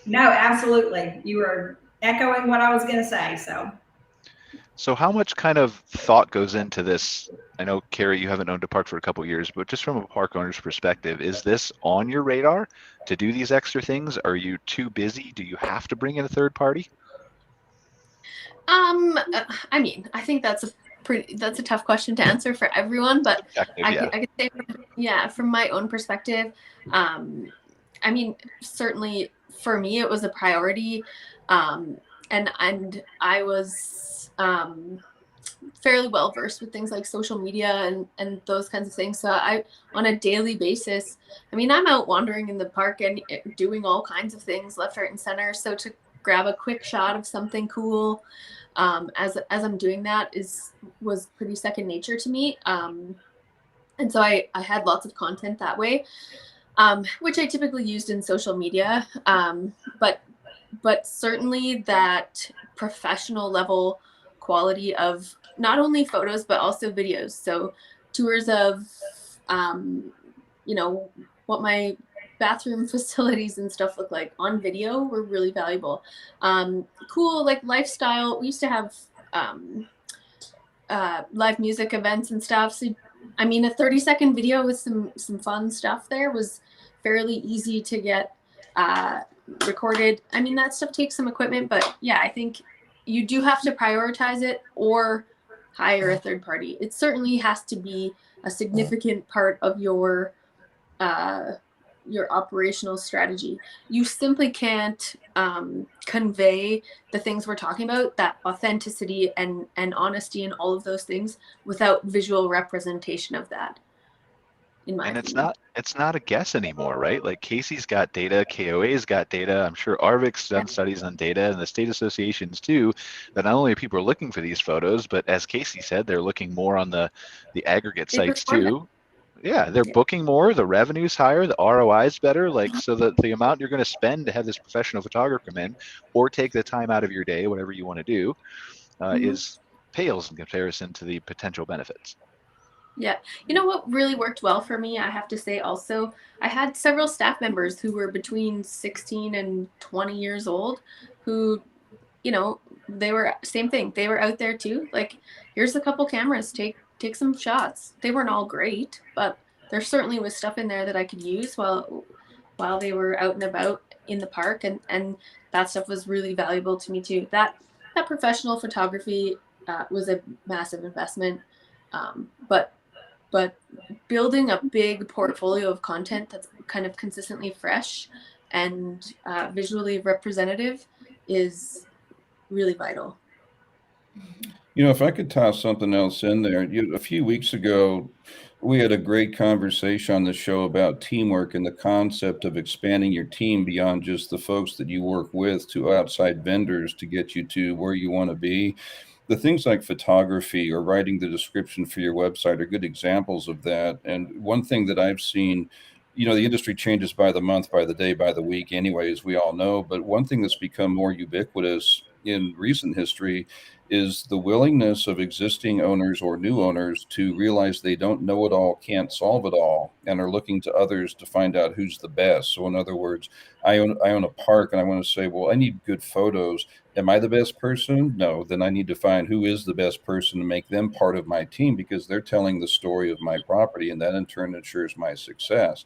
No, absolutely. You were echoing what I was going to say. So how much kind of thought goes into this? I know, Cara, you haven't owned a park for a couple of years, but just from a park owner's perspective, is this on your radar to do these extra things? Are you too busy? Do you have to bring in a third party? I mean, I think that's a tough question to answer for everyone, but I could say, from my own perspective, I mean, certainly for me, it was a priority. And I was fairly well versed with things like social media and those kinds of things. So I, on a daily basis, I mean, I'm out wandering in the park and doing all kinds of things left, right, and center. So to grab a quick shot of something cool as I'm doing that was pretty second nature to me. And so I had lots of content that way, which I typically used in social media. But certainly that professional level quality of not only photos, but also videos. So tours of, what my bathroom facilities and stuff look like on video were really valuable. Cool, like lifestyle. We used to have live music events and stuff. So, I mean, a 30-second video with some fun stuff there was fairly easy to get recorded. I mean, that stuff takes some equipment, but yeah, I think you do have to prioritize it or hire a third party. It certainly has to be a significant part of your operational strategy. You simply can't convey the things we're talking about, that authenticity and honesty and all of those things, without visual representation of that. In my opinion. It's not a guess anymore, right? Like Casey's got data, KOA's got data. I'm sure Arvik's done studies on data, and the state associations too. That not only are people looking for these photos, but as Casey said, they're looking more on the aggregate sites too. Yeah, they're booking more, the revenue's higher, the ROI is better, like, so that the amount you're going to spend to have this professional photographer come in or take the time out of your day, whatever you want to do, is pales in comparison to the potential benefits. Yeah. You know what really worked well for me, I have to say also, I had several staff members who were between 16 and 20 years old who, you know, they were same thing. They were out there too. Like, here's a couple cameras, take some shots. They weren't all great, but there certainly was stuff in there that I could use while they were out and about in the park, and that stuff was really valuable to me too. That professional photography was a massive investment, but building a big portfolio of content that's kind of consistently fresh and visually representative is really vital. You know, if I could toss something else in there, a few weeks ago, we had a great conversation on the show about teamwork and the concept of expanding your team beyond just the folks that you work with to outside vendors to get you to where you want to be. The things like photography or writing the description for your website are good examples of that. And one thing that I've seen, you know, the industry changes by the month, by the day, by the week anyway, as we all know. But one thing that's become more ubiquitous in recent history is the willingness of existing owners or new owners to realize they don't know it all, can't solve it all, and are looking to others to find out who's the best. So in other words, I own a park and I want to say, well, I need good photos. Am I the best person? No. Then I need to find who is the best person to make them part of my team, because they're telling the story of my property, and that in turn ensures my success.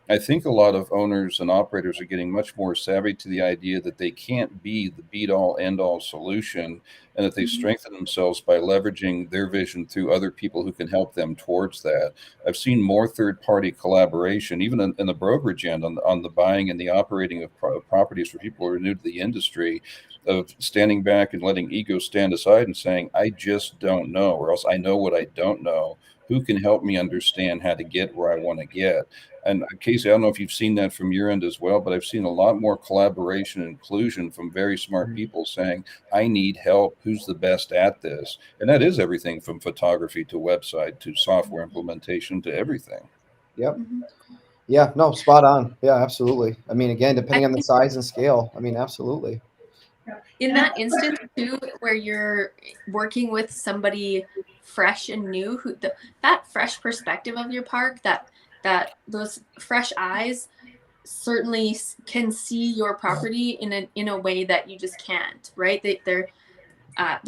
I think a lot of owners and operators are getting much more savvy to the idea that they can't be the be-all, end-all solution, and that they strengthen themselves by leveraging their vision through other people who can help them towards that. I've seen more third-party collaboration, even in the brokerage end, on the buying and the operating of properties for people who are new to the industry, of standing back and letting ego stand aside and saying, I just don't know, or else I know what I don't know. Who can help me understand how to get where I want to get? And Casey, I don't know if you've seen that from your end as well, but I've seen a lot more collaboration and inclusion from very smart people saying, I need help. Who's the best at this? And that is everything from photography to website to software implementation to everything. Yep. Yeah, no, spot on. Yeah, absolutely. I mean, again, depending on the size and scale, I mean, absolutely. In that instance too, where you're working with somebody fresh and new, that fresh perspective of your park, that those fresh eyes certainly can see your property in a way that you just can't, right? Their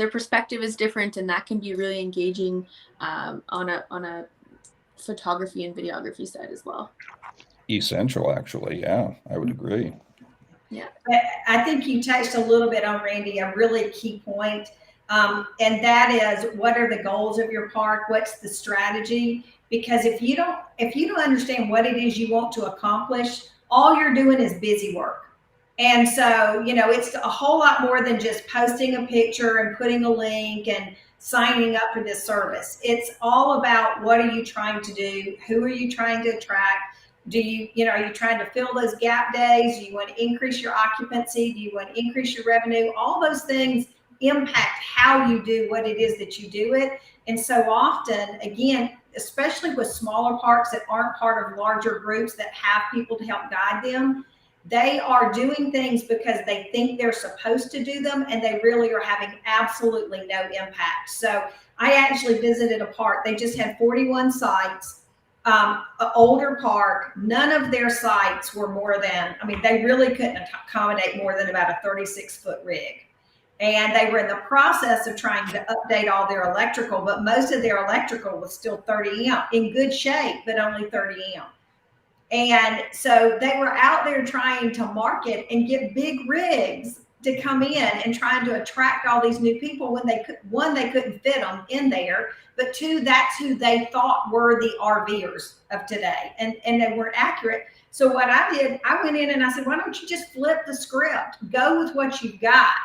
perspective is different, and that can be really engaging on a photography and videography side as well. Essential, actually. Yeah, I would agree. Yeah, I think you touched a little bit on, Randy, a really key point, and that is, what are the goals of your park? What's the strategy? Because if you don't understand what it is you want to accomplish, all you're doing is busy work. And so, you know, it's a whole lot more than just posting a picture and putting a link and signing up for this service. It's all about, what are you trying to do? Who are you trying to attract? Are you trying to fill those gap days? Do you want to increase your occupancy? Do you want to increase your revenue? All those things impact how you do what it is that you do it. And so often, again, especially with smaller parks that aren't part of larger groups that have people to help guide them, they are doing things because they think they're supposed to do them, and they really are having absolutely no impact. So I actually visited a park. They just had 41 sites. An older park, none of their sites were more than, they really couldn't accommodate more than about a 36-foot rig. And they were in the process of trying to update all their electrical, but most of their electrical was still 30 amp, in good shape, but only 30 amp. And so they were out there trying to market and get big rigs to come in and trying to attract all these new people when they could, one, they couldn't fit them in there, but two, that's who they thought were the RVers of today. And they weren't accurate. So what I did, I went in and I said, why don't you just flip the script? Go with what you've got.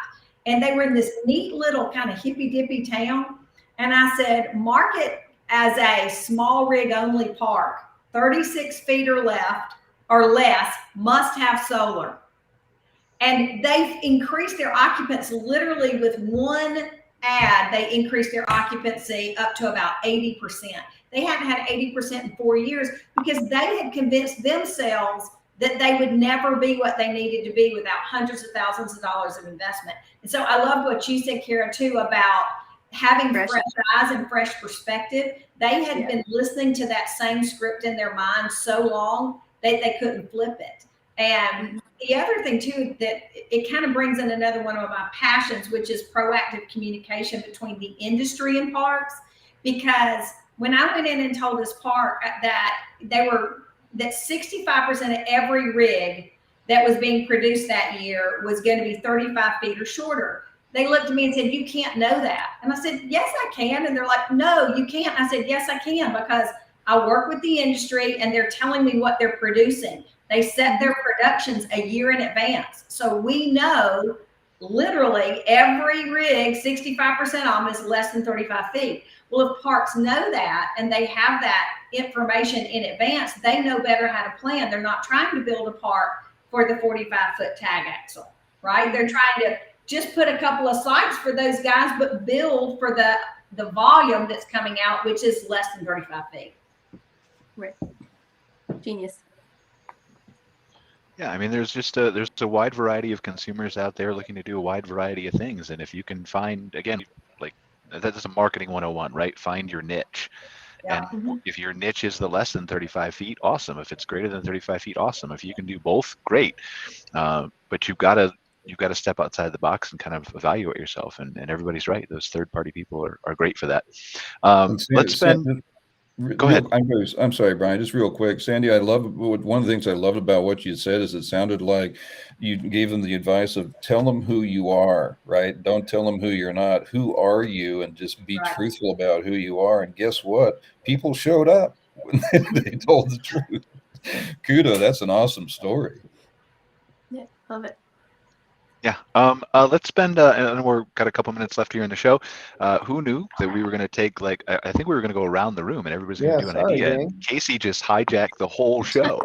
And they were in this neat little kind of hippy dippy town. And I said, market as a small rig only park, 36 feet or less, must have solar. And they've increased their occupants literally with one ad. They increased their occupancy up to about 80%. They hadn't had 80% in 4 years because they had convinced themselves that they would never be what they needed to be without hundreds of thousands of dollars of investment. And so I love what you said, Cara, too, about having fresh eyes and fresh perspective. They had been listening to that same script in their mind so long that they couldn't flip it. And the other thing too, that it kind of brings in another one of my passions, which is proactive communication between the industry and parks. Because when I went in and told this park that that 65% of every rig that was being produced that year was going to be 35 feet or shorter, they looked at me and said, you can't know that. And I said, yes, I can. And they're like, no, you can't. I said, yes, I can, because I work with the industry and they're telling me what they're producing. They set their productions a year in advance. So we know literally every rig, 65% of them is less than 35 feet. Well, if parks know that and they have that information in advance, they know better how to plan. They're not trying to build a park for the 45-foot tag axle, right? They're trying to just put a couple of sites for those guys, but build for the volume that's coming out, which is less than 35 feet. Right. Genius. Yeah, I mean, there's a wide variety of consumers out there looking to do a wide variety of things, and if you can find, again, like that's a marketing 101, right? Find your niche. Yeah. And if your niche is the less than 35 feet, awesome. If it's greater than 35 feet, awesome. If you can do both, great. But you've got to step outside the box and kind of evaluate yourself. And everybody's right. Those third-party people are great for that. Let's spend. Go ahead. I'm sorry, Brian, just real quick. Sandy, one of the things I loved about what you said is it sounded like you gave them the advice of tell them who you are, right? Don't tell them who you're not. Who are you? And just be truthful about who you are. And guess what? People showed up when they told the truth. Kudo, that's an awesome story. Yeah, love it. Yeah. Let's spend, and we've got a couple minutes left here in the show. Who knew that we were going to take, I think we were going to go around the room and everybody's going to do an idea. And Casey just hijacked the whole show.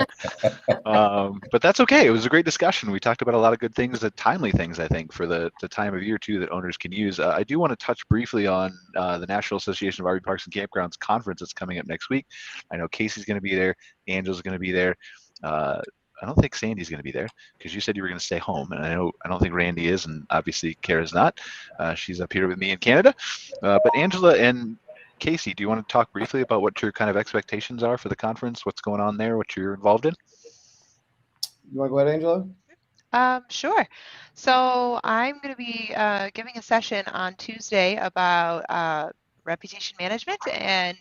But that's okay. It was a great discussion. We talked about a lot of good things, timely things, I think, for the time of year, too, that owners can use. I do want to touch briefly on the National Association of RV Parks and Campgrounds conference that's coming up next week. I know Casey's going to be there. Angela's going to be there. I don't think Sandy's going to be there because you said you were going to stay home, and I don't think Randy is, and obviously Cara's not. She's up here with me in Canada. But Angela and Casey, do you want to talk briefly about what your kind of expectations are for the conference? What's going on there? What you're involved in? You want to go ahead, Angela? Sure. So I'm going to be giving a session on Tuesday about reputation management and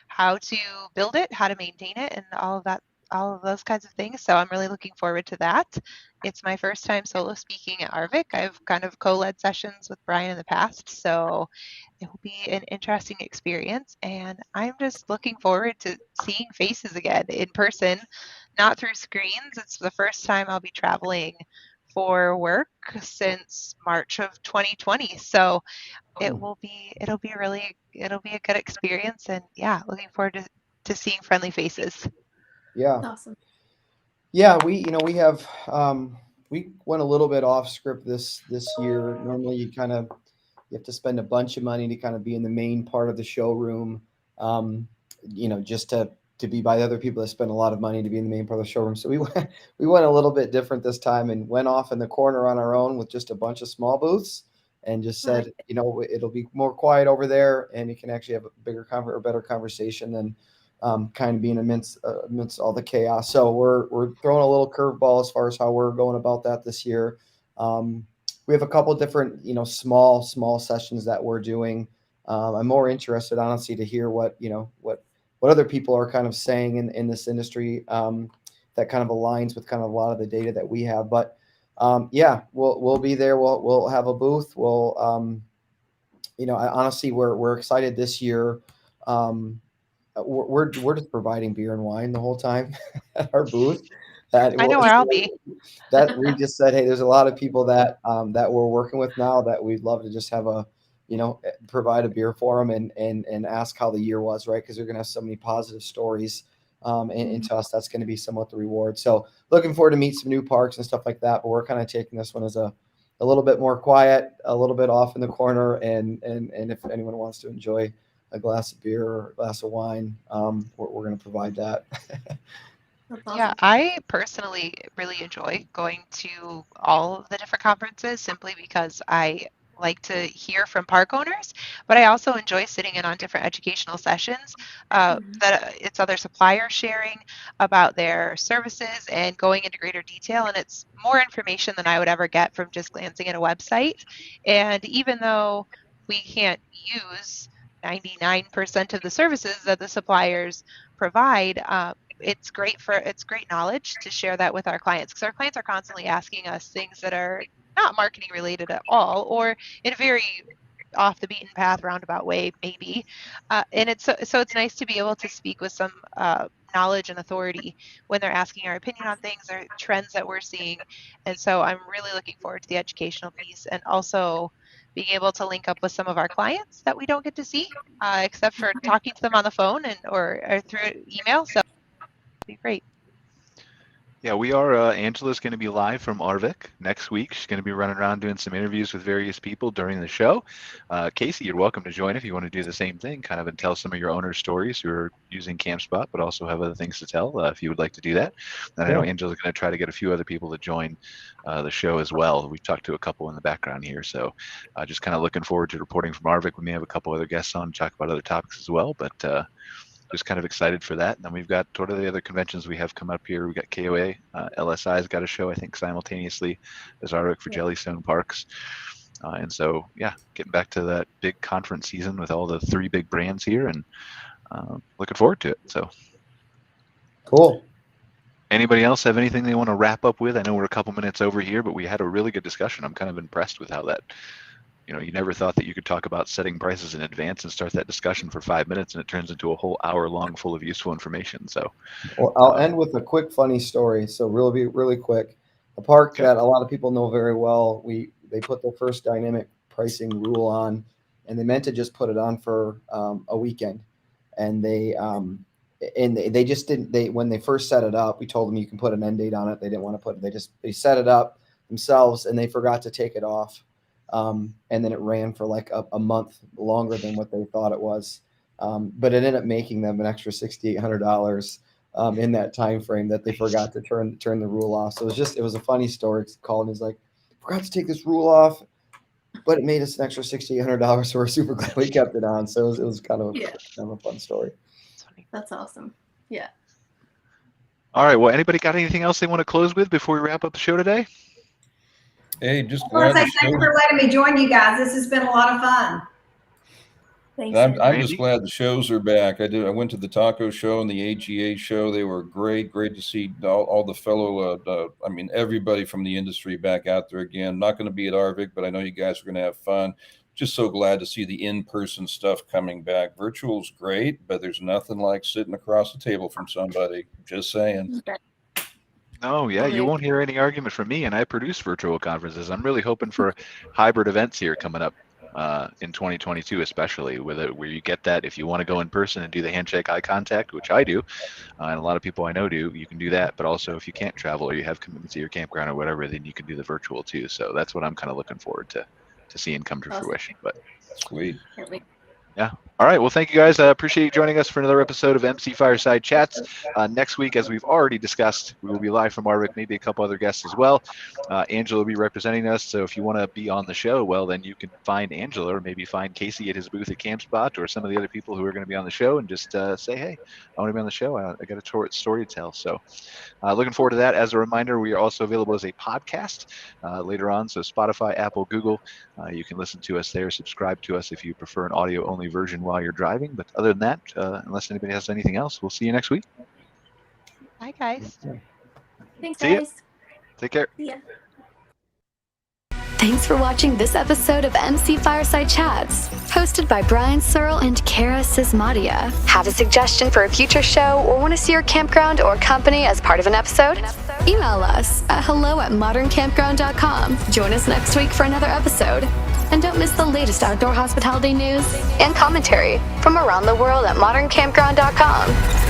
how to build it, how to maintain it, and all of those kinds of things. So I'm really looking forward to that. It's my first time solo speaking at ARVIC. I've kind of co-led sessions with Brian in the past, so it will be an interesting experience. And I'm just looking forward to seeing faces again in person, not through screens. It's the first time I'll be traveling for work since March of 2020. So it'll be a good experience. And yeah, looking forward to seeing friendly faces. Yeah. Awesome. Yeah, we have we went a little bit off script this year. Normally you have to spend a bunch of money to kind of be in the main part of the showroom. Just to be by other people that spend a lot of money to be in the main part of the showroom. So we went a little bit different this time and went off in the corner on our own with just a bunch of small booths and just said, it'll be more quiet over there and you can actually have a better conversation than kind of being amidst all the chaos. So we're throwing a little curveball as far as how we're going about that this year. We have a couple different, small sessions that we're doing. I'm more interested, honestly, to hear what other people are kind of saying in this industry. that kind of aligns with kind of a lot of the data that we have. But yeah, we'll be there. We'll have a booth. We'll honestly, we're excited this year. We're just providing beer and wine the whole time at our booth. I know where I'll be. That we just said, hey, there's a lot of people that we're working with now that we'd love to just have provide a beer for them and ask how the year was, right? Because they're going to have so many positive stories. And to us, that's going to be somewhat the reward. So looking forward to meet some new parks and stuff like that. But we're kind of taking this one as a little bit more quiet, a little bit off in the corner. And if anyone wants to enjoy a glass of beer or a glass of wine, we're going to provide that. Awesome. Yeah, I personally really enjoy going to all of the different conferences simply because I like to hear from park owners, but I also enjoy sitting in on different educational sessions that it's other suppliers sharing about their services and going into greater detail. And it's more information than I would ever get from just glancing at a website. And even though we can't use 99% of the services that the suppliers provide, it's great knowledge to share that with our clients, because our clients are constantly asking us things that are not marketing related at all, or in a very off the beaten path roundabout way, maybe. And it's nice to be able to speak with some knowledge and authority when they're asking our opinion on things or trends that we're seeing. And so I'm really looking forward to the educational piece, and also being able to link up with some of our clients that we don't get to see, except for talking to them on the phone or through email. So it'd be great. Yeah, we are. Angela's going to be live from Arvik next week. She's going to be running around doing some interviews with various people during the show. Casey, you're welcome to join if you want to do the same thing, kind of, and tell some of your owner stories who are using Campspot, but also have other things to tell if you would like to do that. And I know Angela's going to try to get a few other people to join the show as well. We've talked to a couple in the background here, so just kind of looking forward to reporting from Arvik. We may have a couple other guests on to talk about other topics as well, but just kind of excited for that. And then we've got sort of the other conventions we have come up here. We got KOA, LSI's got a show, I think, simultaneously as Arvik for Jellystone Parks. And so, yeah, getting back to that big conference season with all the 3 big brands here, and looking forward to it. So cool. Anybody else have anything they want to wrap up with? I know we're a couple minutes over here, but we had a really good discussion. I'm kind of impressed with how that, you never thought that you could talk about setting prices in advance and start that discussion for 5 minutes, and it turns into a whole hour long full of useful information. So, well, I'll end with a quick funny story. So really quick. A park that a lot of people know very well. They put their first dynamic pricing rule on, and they meant to just put it on for a weekend, and they just didn't. When they first set it up, we told them you can put an end date on it. They didn't want to put it. They set it up themselves, and they forgot to take it off. And then it ran for like a month longer than what they thought it was. But it ended up making them an extra $6,800 in that time frame that they forgot to turn the rule off. So it was a funny story. He called and he's like, forgot to take this rule off, but it made us an extra $6,800. So we're super glad we kept it on. So it was kind of a fun story. That's awesome. Yeah. All right. Well, anybody got anything else they want to close with before we wrap up the show today? Hey, just I want to say thanks for letting me join you guys. This has been a lot of fun. Thanks. I'm just glad the shows are back. I went to the taco show and the AGA show. They were great to see all the fellow, everybody from the industry back out there again. Not going to be at Arvik, but I know you guys are going to have fun. Just so glad to see the in-person stuff coming back. Virtual's great, but there's nothing like sitting across the table from somebody. Just saying. Oh, yeah, you won't hear any argument from me, and I produce virtual conferences. I'm really hoping for hybrid events here coming up in 2022, especially where you get that if you want to go in person and do the handshake, eye contact, which I do, and a lot of people I know do, you can do that. But also if you can't travel or you have commitments to your campground or whatever, then you can do the virtual too. So that's what I'm kind of looking forward to seeing come to fruition. But sweet. Yeah. All right. Well, thank you guys. I appreciate you joining us for another episode of MC Fireside Chats. Next week, as we've already discussed, we will be live from Arvik, maybe a couple other guests as well. Angela will be representing us. So if you want to be on the show, well, then you can find Angela or maybe find Casey at his booth at Campspot or some of the other people who are going to be on the show and just say, hey, I want to be on the show. I got a story to tell. So looking forward to that. As a reminder, we are also available as a podcast later on. So Spotify, Apple, Google, you can listen to us there, subscribe to us if you prefer an audio only version while you're driving. But other than that, unless anybody has anything else, we'll see you next week. Bye, guys. Thanks, See ya. guys. Take care. Yeah. Thanks for watching this episode of MC Fireside Chats, hosted by Brian Searl and Cara Csizmadia. Have a suggestion for a future show or want to see your campground or company as part of an episode? Email us at hello@moderncampground.com. Join us next week for another episode. And don't miss the latest outdoor hospitality news and commentary from around the world at moderncampground.com.